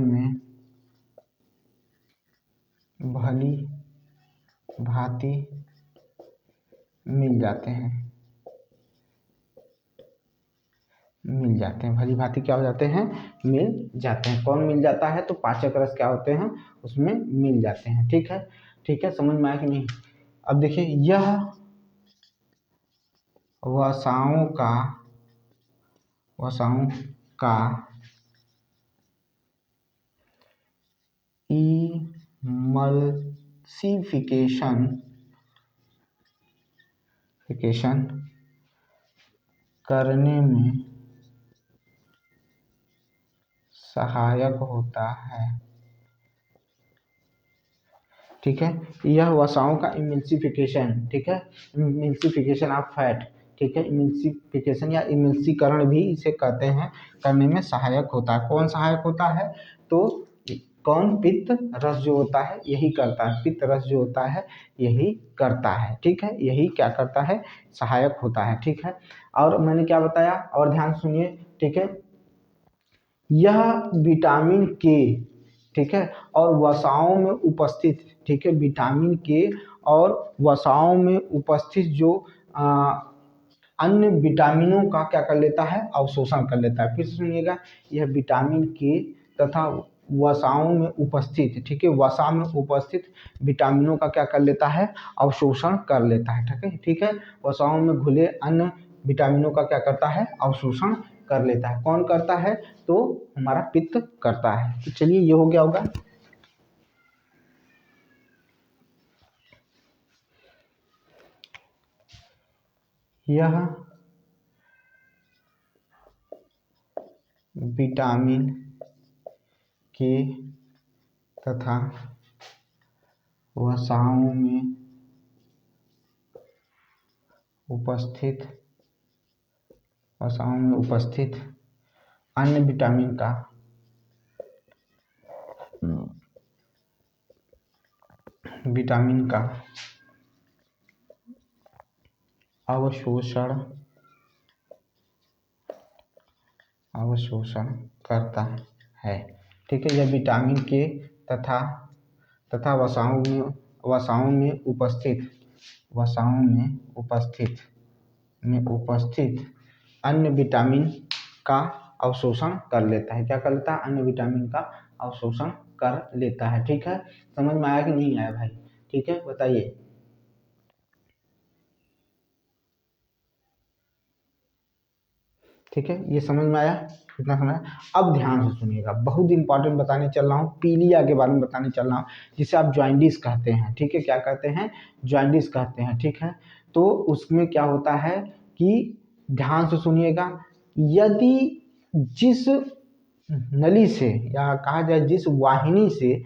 में भली भांति मिल जाते हैं। भली भांति क्या हो जाते हैं? मिल जाते हैं। कौन मिल जाता है? तो पाचक रस क्या होते हैं? उसमें मिल जाते हैं। ठीक है, समझ में आया कि नहीं? अब देखिए, यह वसाओं का इमल्सिफिकेशन करने में सहायक होता है। ठीक है, यह वसाओं का इमल्सिफिकेशन, ठीक है, इमल्सिफिकेशन ऑफ फैट, ठीक है, इमल्सिफिकेशन या इमल्सीकरण भी इसे कहते हैं, करने में सहायक होता है। कौन सहायक होता है? तो कौन? पित्त रस जो होता है यही करता है। पित्त रस जो होता है यही करता है। ठीक है, यही क्या करता है? सहायक होता है। ठीक है, और मैंने क्या बताया? और ध्यान सुनिए। ठीक है, यह विटामिन के, ठीक है, और वसाओं में उपस्थित, ठीक है, विटामिन के और वसाओं में उपस्थित जो अन्य विटामिनों का क्या कर लेता है? अवशोषण कर लेता है। फिर से सुनिएगा, यह विटामिन के तथा वसाओं में उपस्थित, ठीक है, वसा में उपस्थित विटामिनों का क्या कर लेता है? अवशोषण कर लेता है। ठीक है, वसाओं में घुले अन्य विटामिनों का क्या करता है? अवशोषण कर लेता है। कौन करता है? तो हमारा पित्त करता है। तो चलिए, ये हो गया होगा। यह विटामिन के तथा वसाओं में उपस्थित अन्य विटामिन का अवशोषण करता है। ठीक है, यह विटामिन के तथा वसाओं में उपस्थित अन्य विटामिन का अवशोषण कर लेता है। क्या कर लेता है? अन्य विटामिन का अवशोषण कर लेता है। ठीक है, समझ में आया कि नहीं आया भाई? ठीक है, बताइए। ठीक है, ये समझ में आया? कितना समझ? अब ध्यान से सुनिएगा, बहुत इंपॉर्टेंट बताने चल रहा हूँ, पीलिया के बारे में बताने चल रहा हूँ, जिसे आप जॉइंडिस कहते हैं। ठीक है, क्या कहते हैं? जॉइंडिस कहते हैं। ठीक है, तो उसमें क्या होता है कि ध्यान से सुनिएगा, यदि जिस नली से या कहा जाए जिस वाहिनी से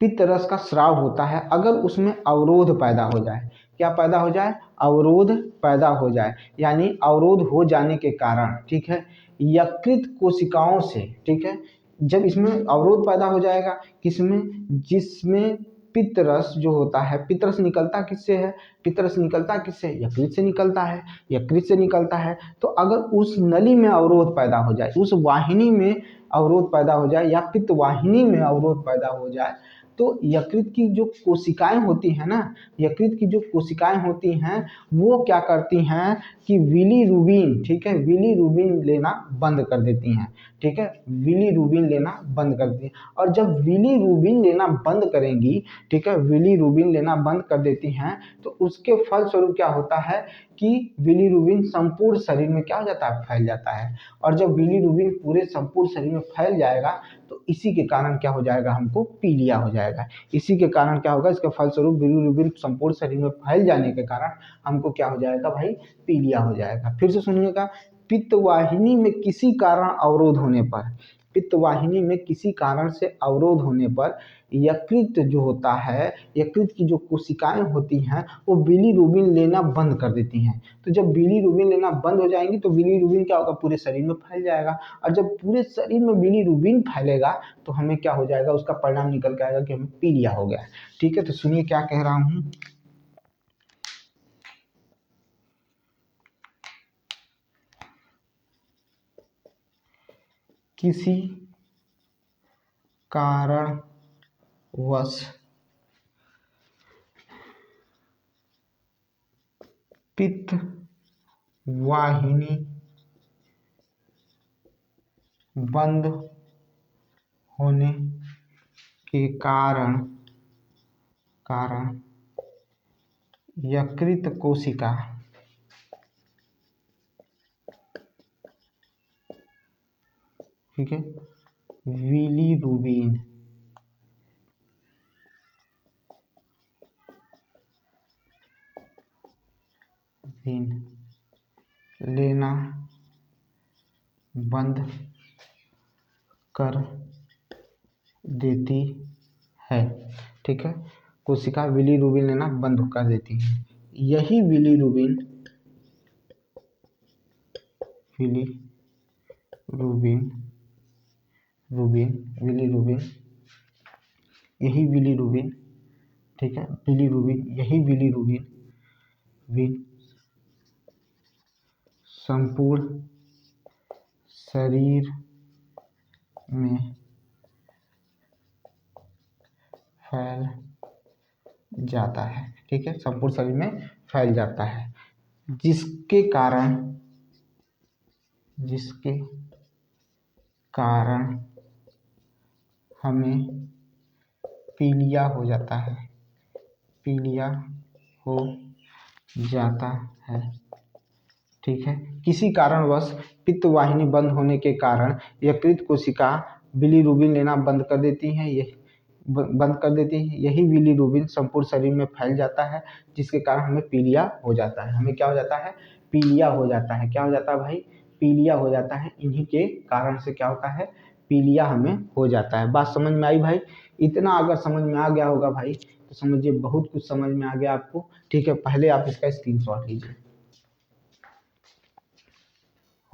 पित्त रस का स्राव होता है, अगर उसमें अवरोध पैदा हो जाए, क्या पैदा हो जाए? अवरोध पैदा हो जाए, यानी अवरोध हो जाने के कारण, ठीक है, यकृत कोशिकाओं से, ठीक है, जब इसमें अवरोध पैदा हो जाएगा, किसमें? जिसमें पित्त रस जो होता है, पित्त रस निकलता किससे है? पित्त रस निकलता किससे? यकृत से निकलता है। यकृत से निकलता है, तो अगर उस नली में अवरोध पैदा हो जाए, उस वाहिनी में अवरोध पैदा हो जाए या पित्त वाहिनी में अवरोध पैदा हो जाए, तो यकृत की जो कोशिकाएं होती हैं ना, यकृत की जो कोशिकाएं होती हैं वो क्या करती हैं कि बिलीरुबिन, ठीक है, बिलीरुबिन लेना बंद कर देती हैं, ठीक है, बिलीरुबिन लेना बंद कर देती हैं। और जब बिलीरुबिन लेना बंद करेंगी, ठीक है, बिलीरुबिन लेना बंद कर देती हैं तो उसके फलस्वरूप क्या होता है कि बिलीरुबिन संपूर्ण शरीर में क्या हो जाता है, फैल जाता है। और जब बिलीरुबिन पूरे संपूर्ण शरीर में फैल जाएगा तो इसी के कारण क्या हो जाएगा, हमको पीलिया हो जाएगा। इसी के कारण क्या होगा, इसके फलस्वरूप बिलीरुबिन संपूर्ण शरीर में फैल जाने के कारण हमको क्या हो जाएगा भाई, पीलिया हो जाएगा। फिर से सुनिएगा, पित्तवाहिनी में किसी कारण अवरोध होने पर, पित्तवाहिनी में किसी कारण से अवरोध होने पर यकृत जो होता है, यकृत की जो कोशिकाएं होती हैं वो बिलीरुबिन लेना बंद कर देती हैं। तो जब बिलीरुबिन लेना बंद हो जाएंगी तो बिलीरुबिन क्या होगा, पूरे शरीर में फैल जाएगा। और जब पूरे शरीर में बिलीरुबिन फैलेगा तो हमें क्या हो जाएगा, उसका परिणाम निकल के आएगा कि हमें पीलिया हो गया। ठीक है, तो सुनिए क्या कह रहा हूँ। किसी कारणवश पित्त वाहिनी बंद होने के कारण यकृत कोशिका ठीक है बिलीरुबिन लेना बंद कर देती है। ठीक है, कोशिका बिलीरुबिन लेना बंद कर देती है। यही बिलीरुबिन बिलीरुबिन यही बिलीरुबिन, ठीक है, बिलीरुबिन यही बिलीरुबिन संपूर्ण शरीर में फैल जाता है। ठीक है, संपूर्ण शरीर में फैल जाता है, जिसके कारण हमें पीलिया हो जाता है, पीलिया हो जाता है। ठीक है, किसी कारणवश पित्त वाहिनी बंद होने के कारण यकृत कोशिका बिलीरुबिन लेना बंद कर देती हैं, यही बिलीरुबिन संपूर्ण शरीर में फैल जाता है, जिसके कारण हमें पीलिया हो जाता है। हमें क्या हो जाता है, पीलिया हो जाता है। क्या हो जाता है भाई, पीलिया हो जाता है। इन्हीं के कारण से क्या होता है, पीलिया हमें हो जाता है। बात समझ में आई भाई? इतना अगर समझ में आ गया होगा भाई तो समझिए बहुत कुछ समझ में आ गया आपको। ठीक है, पहले आप इसका स्क्रीनशॉट लीजिए।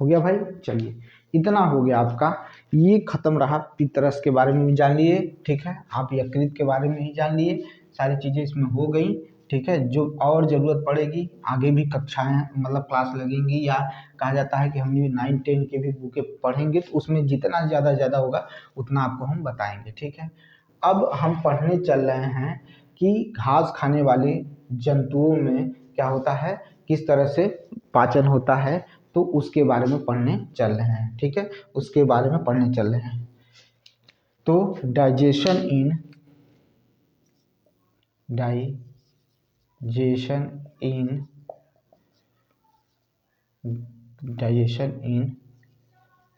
हो गया भाई? चलिए, इतना हो गया आपका। ये खत्म रहा, पित्तरस के बारे में भी जान लिए। ठीक है, आप यकृत के बारे में ही जान लिए, सारी चीज़ें इसमें हो गई। ठीक है, जो और ज़रूरत पड़ेगी आगे भी कक्षाएं मतलब क्लास लगेंगी, या कहा जाता है कि हम ये 9-10 के भी बुकें पढ़ेंगे तो उसमें जितना ज़्यादा होगा उतना आपको हम बताएंगे। ठीक है, अब हम पढ़ने चल रहे हैं कि घास खाने वाले जंतुओं में क्या होता है, किस तरह से पाचन होता है, तो उसके बारे में पढ़ने चल रहे हैं। ठीक है, उसके बारे में पढ़ने चल रहे हैं। तो डाइजेशन इन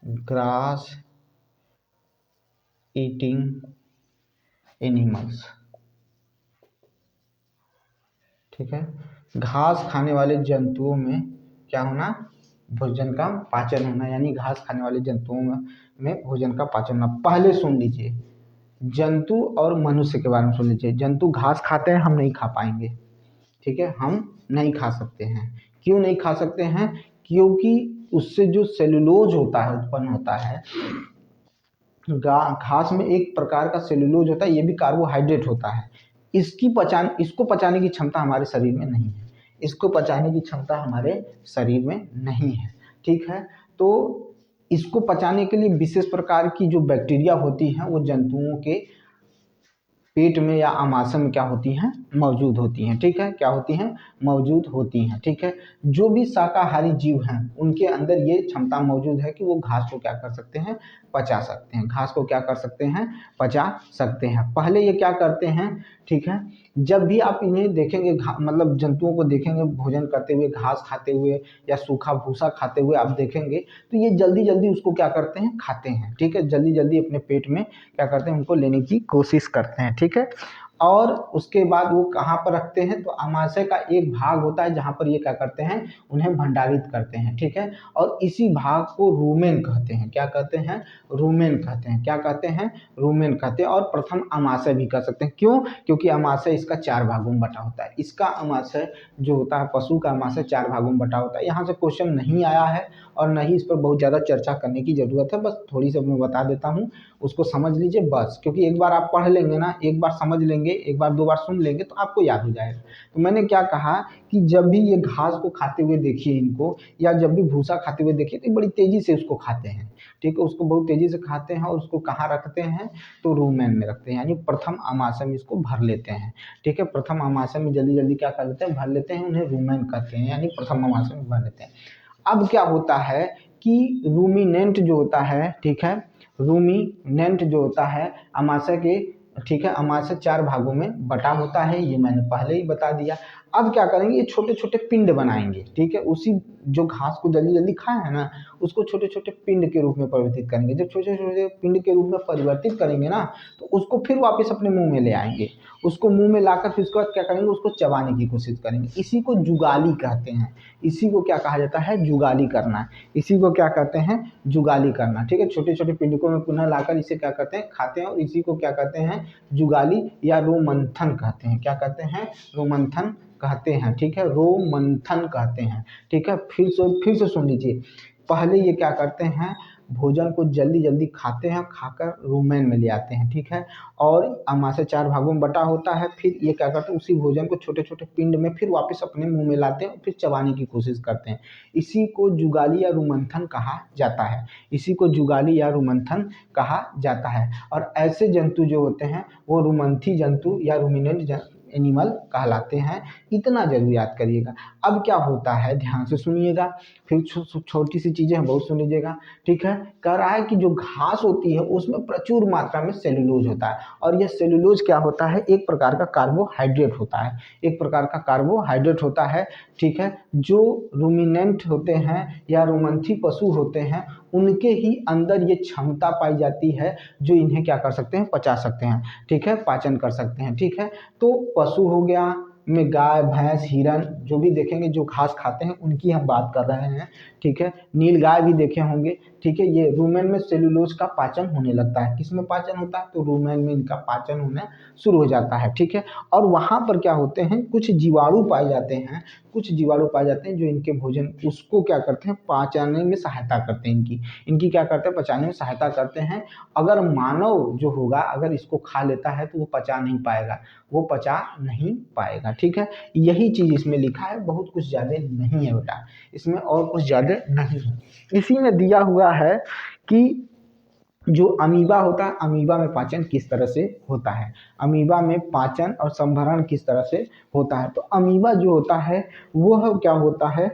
ग्रास ईटिंग एनिमल्स। ठीक है, घास खाने वाले जंतुओं में क्या होना, भोजन का पाचन होना, यानी घास खाने वाले जंतुओं में भोजन का पाचन होना। पहले सुन लीजिए, जंतु और मनुष्य के बारे में सुन लीजिए। जंतु घास खाते हैं, हम नहीं खा पाएंगे। ठीक है, हम नहीं खा सकते हैं। क्यों नहीं खा सकते हैं? क्योंकि उससे जो सेलुलोज होता है, उत्पन्न होता है, घास में एक प्रकार का सेलुलोज होता है, ये भी कार्बोहाइड्रेट होता है। इसको पचाने की क्षमता हमारे शरीर में नहीं है। इसको पचाने की क्षमता हमारे शरीर में नहीं है। ठीक है, तो इसको पचाने के लिए विशेष प्रकार की जो बैक्टीरिया होती हैं वो जंतुओं के पेट में या आमाशय में क्या होती हैं, मौजूद होती हैं। ठीक है, क्या होती हैं, मौजूद होती हैं। ठीक है, जो भी शाकाहारी जीव हैं उनके अंदर ये क्षमता मौजूद है कि वो घास को क्या कर सकते हैं, पचा सकते हैं। घास को क्या कर सकते हैं, पचा सकते हैं। पहले ये क्या करते हैं, ठीक है, जब भी आप इन्हें देखेंगे मतलब जंतुओं को देखेंगे भोजन करते हुए, घास खाते हुए या सूखा भूसा खाते हुए आप देखेंगे, तो ये जल्दी जल्दी उसको क्या करते हैं, खाते हैं। ठीक है, जल्दी जल्दी अपने पेट में क्या करते हैं, उनको लेने की कोशिश करते हैं। ठीक है, और उसके बाद वो कहाँ पर रखते हैं, तो आमाशय का एक भाग होता है जहाँ पर ये क्या करते हैं, उन्हें भंडारित करते हैं। ठीक है, और इसी भाग को रूमेन कहते हैं। क्या कहते हैं, रूमेन कहते हैं। क्या कहते हैं, रूमेन कहते हैं। और प्रथम आमाशय भी कह सकते हैं। क्यों, क्योंकि आमाशय इसका 4 भागों में बटा होता है। इसका आमाशय जो होता है, पशु का आमाशय 4 भागों में बटा होता है। यहाँ से क्वेश्चन नहीं आया है और न ही इस पर बहुत ज़्यादा चर्चा करने की ज़रूरत है, बस थोड़ी सी मैं बता देता हूँ, उसको समझ लीजिए बस। क्योंकि एक बार आप पढ़ लेंगे ना, एक बार समझ लेंगे, एक बार 2 बार सुन लेंगे तो आपको याद हो जाएगा। तो मैंने क्या कहा कि जब भी ये घास को खाते हुए देखिए इनको, या जब भी भूसा खाते हुए देखिए, तो बड़ी तेज़ी से उसको खाते हैं। ठीक है, उसको बहुत तेज़ी से खाते हैं और उसको कहाँ रखते हैं, तो रूमेन में रखते हैं, यानी प्रथम आमाशय में इसको भर लेते हैं। ठीक है, प्रथम आमाशय में जल्दी जल्दी क्या कर लेते हैं, भर लेते हैं, उन्हें रूमेन कहते हैं, यानी प्रथम आमाशय में भर लेते हैं। अब क्या होता है कि रूमिनेंट जो होता है, ठीक है, रूमिनेंट जो होता है आमाशय के, ठीक है, आमाशय 4 भागों में बटा होता है, ये मैंने पहले ही बता दिया। अब क्या करेंगे, ये छोटे छोटे पिंड बनाएंगे। ठीक है, उसी जो घास को जल्दी जल्दी खाए है ना, उसको छोटे छोटे पिंड के रूप में परिवर्तित करेंगे। जब छोटे छोटे पिंड के रूप में परिवर्तित करेंगे ना, तो उसको फिर वापस अपने मुंह में ले आएंगे। उसको मुंह में लाकर फिर उसके बाद क्या करेंगे, उसको चबाने की कोशिश करेंगे। इसी को जुगाली कहते हैं। इसी को क्या कहा जाता है, जुगाली करना। इसी को क्या कहते हैं, जुगाली करना। ठीक है, छोटे छोटे पिंडकों में पुनः लाकर इसे क्या करते हैं, खाते हैं, और इसी को क्या कहते हैं, जुगाली या रोमंथन कहते हैं। क्या कहते हैं, रोमंथन कहते हैं। ठीक है, रोमंथन कहते हैं। ठीक है, फिर से सुन लीजिए। पहले ये क्या करते हैं, भोजन को जल्दी जल्दी खाते हैं, खाकर रूमेन में ले आते हैं। ठीक है, और आमाशय 4 भागों में बटा होता है। फिर ये क्या करते हैं, उसी भोजन को छोटे छोटे पिंड में फिर वापस अपने मुंह में लाते हैं और फिर चबाने की कोशिश करते हैं। इसी को जुगाली या रुमंथन कहा जाता है। इसी को जुगाली या रुमंथन कहा जाता है। और ऐसे जंतु जो होते हैं वो रुमंथी जंतु या रूमिनेंट एनिमल कहलाते हैं। इतना जरूर याद करिएगा। अब क्या होता है, ध्यान से सुनिएगा, फिर छोटी सी चीजें हैं, बहुत सुन लीजिएगा। ठीक है, कह रहा है कि जो घास होती है उसमें प्रचुर मात्रा में सेलुलोज होता है, और यह सेलुलोज क्या होता है, एक प्रकार का कार्बोहाइड्रेट होता है। एक प्रकार का कार्बोहाइड्रेट होता है। ठीक है, जो रूमिनेंट होते हैं या रोमंथी पशु होते हैं उनके ही अंदर ये क्षमता पाई जाती है जो इन्हें क्या कर सकते हैं, पचा सकते हैं। ठीक है, पाचन कर सकते हैं। ठीक है, तो पशु हो गया में गाय भैंस हिरन जो भी देखेंगे जो घास खाते हैं उनकी हम बात कर रहे हैं। ठीक है, नील गाय भी देखे होंगे। ठीक है, ये रूमेन में सेलुलोज का पाचन होने लगता है। किसमें पाचन होता है, तो रूमेन में इनका पाचन होना शुरू हो जाता है। ठीक है, और वहाँ पर क्या होते हैं, कुछ जीवाणु पाए जाते हैं। कुछ जीवाणु पाए जाते हैं जो इनके भोजन उसको क्या करते हैं, पचाने में सहायता करते हैं। इनकी क्या करते हैं, पचाने में सहायता करते हैं। अगर मानव जो होगा अगर इसको खा लेता है तो वो पचा नहीं पाएगा, वो पचा नहीं पाएगा। ठीक है, यही चीज इसमें लिखा है, बहुत कुछ ज्यादा नहीं है बेटा, इसमें और कुछ ज्यादा नहीं है। इसी में दिया हुआ है कि जो अमीबा होता है, अमीबा में पाचन किस तरह से होता है, अमीबा में पाचन और संभरण किस तरह से होता है। तो अमीबा जो होता है वह क्या होता है,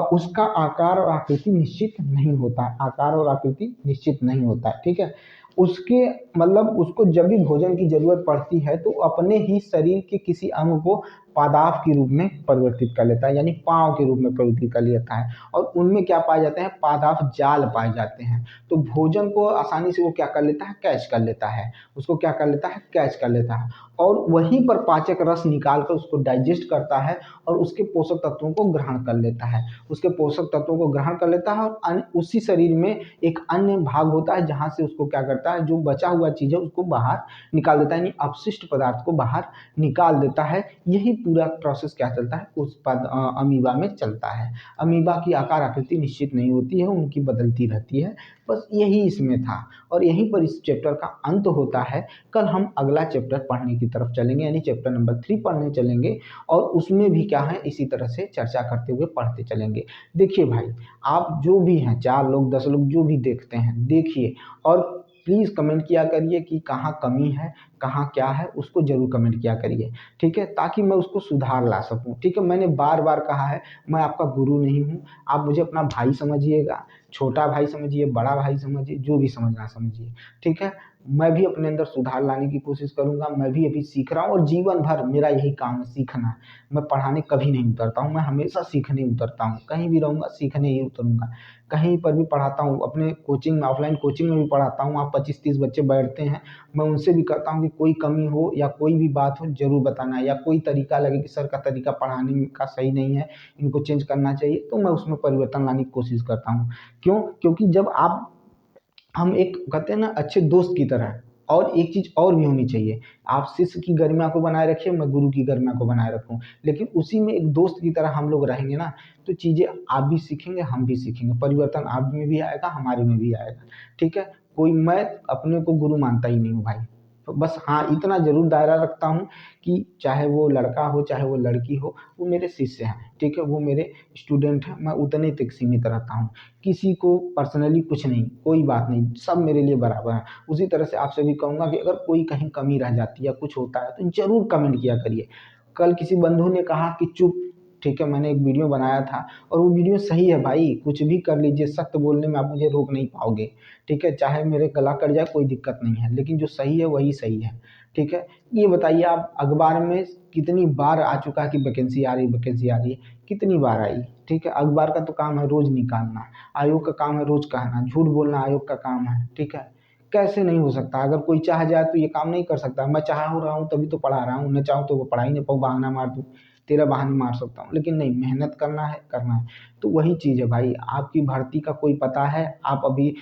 उसका आकार और आकृति निश्चित नहीं होता है। आकार और आकृति निश्चित नहीं होता है। ठीक है, उसके मतलब उसको जब भी भोजन की जरूरत पड़ती है तो अपने ही शरीर के किसी अंग को पादाप के रूप में परिवर्तित कर लेता है, यानी पाँव के रूप में परिवर्तित कर लेता है। और उनमें क्या पाए जाते हैं, पादाप जाल पाए जाते हैं। तो भोजन को आसानी से वो क्या कर लेता है, कैच कर लेता है। उसको क्या कर लेता है, कैच कर लेता है, और वहीं पर पाचक रस निकाल कर उसको डाइजेस्ट करता है और उसके पोषक तत्वों को ग्रहण कर लेता है। उसके पोषक तत्वों को ग्रहण कर लेता है और उसी शरीर में एक अन्य भाग होता है जहाँ से उसको क्या करता है, जो बचा हुआ चीज़ है उसको बाहर निकाल देता है, यानी अपशिष्ट पदार्थ को बाहर निकाल देता है। यही पूरा प्रोसेस क्या चलता है, उस अमीबा में चलता है। अमीबा की आकार आकृति निश्चित नहीं होती है, उनकी बदलती रहती है। बस यही इसमें था और यहीं पर इस चैप्टर का अंत होता है। कल हम अगला चैप्टर पढ़ने की तरफ चलेंगे, यानी चैप्टर नंबर 3 पढ़ने चलेंगे, और उसमें भी क्या है इसी तरह से चर्चा करते हुए पढ़ते चलेंगे। देखिए भाई, आप जो भी हैं 4 लोग 10 लोग जो भी देखते हैं देखिए, और प्लीज़ कमेंट किया करिए कि कहाँ कमी है, कहाँ क्या है, उसको ज़रूर कमेंट किया करिए, ठीक है, ताकि मैं उसको सुधार ला सकूँ, ठीक है। मैंने बार-बार कहा है, मैं आपका गुरु नहीं हूँ, आप मुझे अपना भाई समझिएगा, छोटा भाई समझिए, बड़ा भाई समझिए, जो भी समझना समझिए, ठीक है। मैं भी अपने अंदर सुधार लाने की कोशिश करूँगा, मैं भी अभी सीख रहा हूँ और जीवन भर मेरा यही काम है, सीखना है। मैं पढ़ाने कभी नहीं उतरता हूँ, मैं हमेशा सीखने उतरता हूँ, कहीं भी रहूँगा सीखने ही उतरूँगा। कहीं पर भी पढ़ाता हूँ, अपने कोचिंग में, ऑफलाइन कोचिंग में भी पढ़ाता हूँ, वहाँ 25-30 बच्चे बैठते हैं, मैं उनसे भी कहता हूँ कि कोई कमी हो या कोई भी बात हो ज़रूर बताना, या कोई तरीका लगे कि सर का तरीका पढ़ाने का सही नहीं है, इनको चेंज करना चाहिए, तो मैं उसमें परिवर्तन लाने की कोशिश करता हूँ। क्यों? क्योंकि जब आप हम एक कहते हैं ना अच्छे दोस्त की तरह, और एक चीज़ और भी होनी चाहिए, आप शिष्य की गरिमा को बनाए रखिए, मैं गुरु की गरिमा को बनाए रखूँ। लेकिन उसी में एक दोस्त की तरह हम लोग रहेंगे ना, तो चीज़ें आप भी सीखेंगे, हम भी सीखेंगे, परिवर्तन आप में भी आएगा, हमारे में भी आएगा, ठीक है। कोई, मैं अपने को गुरु मानता ही नहीं हूँ भाई। तो बस हाँ, इतना ज़रूर दायरा रखता हूँ कि चाहे वो लड़का हो, चाहे वो लड़की हो, वो मेरे शिष्य हैं, ठीक है, वो मेरे स्टूडेंट हैं, मैं उतने तक सीमित रहता हूँ। किसी को पर्सनली कुछ नहीं, कोई बात नहीं, सब मेरे लिए बराबर हैं। उसी तरह से आपसे भी कहूँगा कि अगर कोई कहीं कमी रह जाती है या कुछ होता है तो ज़रूर कमेंट किया करिए। कल किसी बंधु ने कहा कि चुप, ठीक है, मैंने एक वीडियो बनाया था और वो वीडियो सही है भाई, कुछ भी कर लीजिए, सत्य बोलने में आप मुझे रोक नहीं पाओगे, ठीक है। चाहे मेरे गला कट जाए कोई दिक्कत नहीं है, लेकिन जो सही है वही सही है, ठीक है। ये बताइए, आप अखबार में कितनी बार आ चुका है कि वैकेंसी आ रही है, वैकेंसी आ रही है, कितनी बार आई, ठीक है। अखबार का तो काम है रोज़ निकालना, आयोग का काम है रोज़ कहना, झूठ बोलना आयोग का काम है, ठीक है। कैसे नहीं हो सकता? अगर कोई चाह जाए तो ये काम नहीं कर सकता। मैं चाह रहा हूँ तभी तो पढ़ा रहा हूँ, न चाहूँ तो वो पढ़ा ही नहीं पाऊँ, बहाना मार दूँ, तेरा बहाने मार सकता हूँ, लेकिन नहीं, मेहनत करना है, करना है। तो वही चीज़ है भाई, आपकी भर्ती का कोई पता है? आप अभी,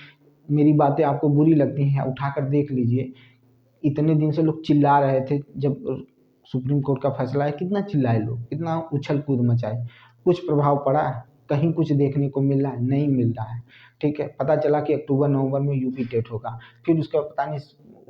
मेरी बातें आपको बुरी लगती हैं, उठाकर देख लीजिए। इतने दिन से लोग चिल्ला रहे थे, जब सुप्रीम कोर्ट का फैसला है, कितना चिल्लाए लोग, कितना उछल कूद मचाए, कुछ प्रभाव पड़ा है? कहीं कुछ देखने को मिल रहा है? नहीं मिल रहा है, ठीक है। पता चला कि अक्टूबर नवंबर में यूपी टेट होगा, फिर उसका पता नहीं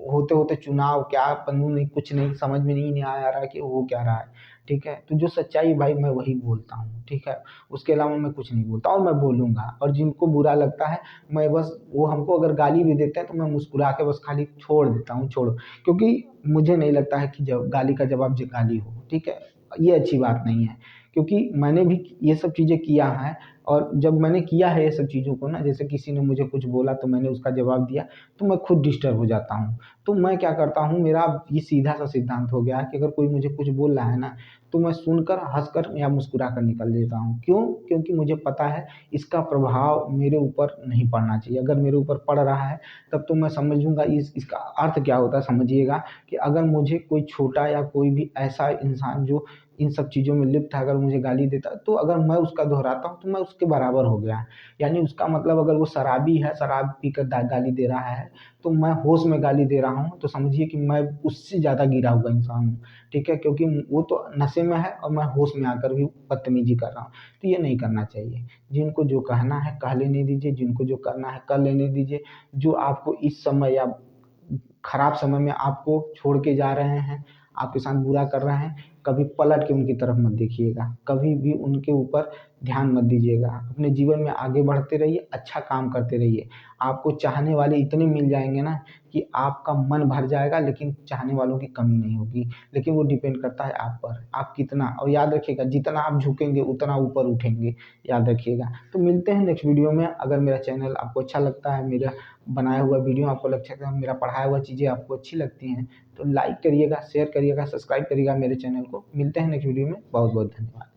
होते होते चुनाव, क्या कानून, नहीं कुछ नहीं समझ में नहीं आ रहा है कि हो क्या रहा है, ठीक है। तो जो सच्चाई है भाई, मैं वही बोलता हूँ, ठीक है। उसके अलावा मैं कुछ नहीं बोलता और मैं बोलूँगा, और जिनको बुरा लगता है, मैं बस, वो हमको अगर गाली भी देते हैं तो मैं मुस्कुरा के बस खाली छोड़ देता हूँ, छोड़ो, क्योंकि मुझे नहीं लगता है कि जब गाली का जवाब गाली हो, ठीक है, ये अच्छी बात नहीं है। क्योंकि मैंने भी ये सब चीज़ें किया है, और जब मैंने किया है ये सब चीज़ों को ना, जैसे किसी ने मुझे कुछ बोला तो मैंने उसका जवाब दिया, तो मैं खुद डिस्टर्ब हो जाता हूँ। तो मैं क्या करता हूँ, मेरा ये सीधा सा सिद्धांत हो गया है कि अगर कोई मुझे कुछ बोल रहा है ना, तो मैं सुनकर, हँसकर या मुस्कुरा कर निकल देता हूँ। क्यों? क्योंकि मुझे पता है इसका प्रभाव मेरे ऊपर नहीं पड़ना चाहिए। अगर मेरे ऊपर पड़ रहा है तब तो मैं समझूँगा, इसका अर्थ क्या होता है समझिएगा, कि अगर मुझे कोई छोटा या कोई भी ऐसा इंसान जो इन सब चीज़ों में लिप्त है, अगर मुझे गाली देता है, तो अगर मैं उसका दोहराता हूँ तो मैं उसके बराबर हो गया। यानी उसका मतलब, अगर वो शराबी है, शराब पीकर गाली दे रहा है, तो मैं होश में गाली दे रहा हूँ, तो समझिए कि मैं उससे ज़्यादा गिरा हुआ इंसान हूँ, ठीक है। क्योंकि वो तो नशे में है और मैं होश में आकर भी बदतमीजी कर रहा हूँ, तो ये नहीं करना चाहिए। जिनको जो कहना है कह लेने दीजिए, जिनको जो करना है कर लेने दीजिए। जो आपको इस समय या खराब समय में आपको छोड़ के जा रहे हैं, आपके साथ बुरा कर रहे हैं, कभी पलट के उनकी तरफ मत देखिएगा, कभी भी उनके ऊपर ध्यान मत दीजिएगा। अपने जीवन में आगे बढ़ते रहिए, अच्छा काम करते रहिए। आपको चाहने वाले इतने मिल जाएँगे ना कि आपका मन भर जाएगा, लेकिन चाहने वालों की कमी नहीं होगी। लेकिन वो डिपेंड करता है आप पर, आप कितना, और याद रखिएगा, जितना आप झुकेंगे उतना ऊपर उठेंगे, याद रखिएगा। तो मिलते हैं नेक्स्ट वीडियो में। अगर मेरा चैनल आपको अच्छा लगता है, मेरा बनाया हुआ वीडियो आपको अच्छा लगता है, मेरा पढ़ाया हुआ चीज़ें आपको अच्छी लगती हैं, तो लाइक करिएगा, शेयर करिएगा, सब्सक्राइब करिएगा मेरे चैनल को। मिलते हैं नेक्स्ट वीडियो में। बहुत बहुत धन्यवाद।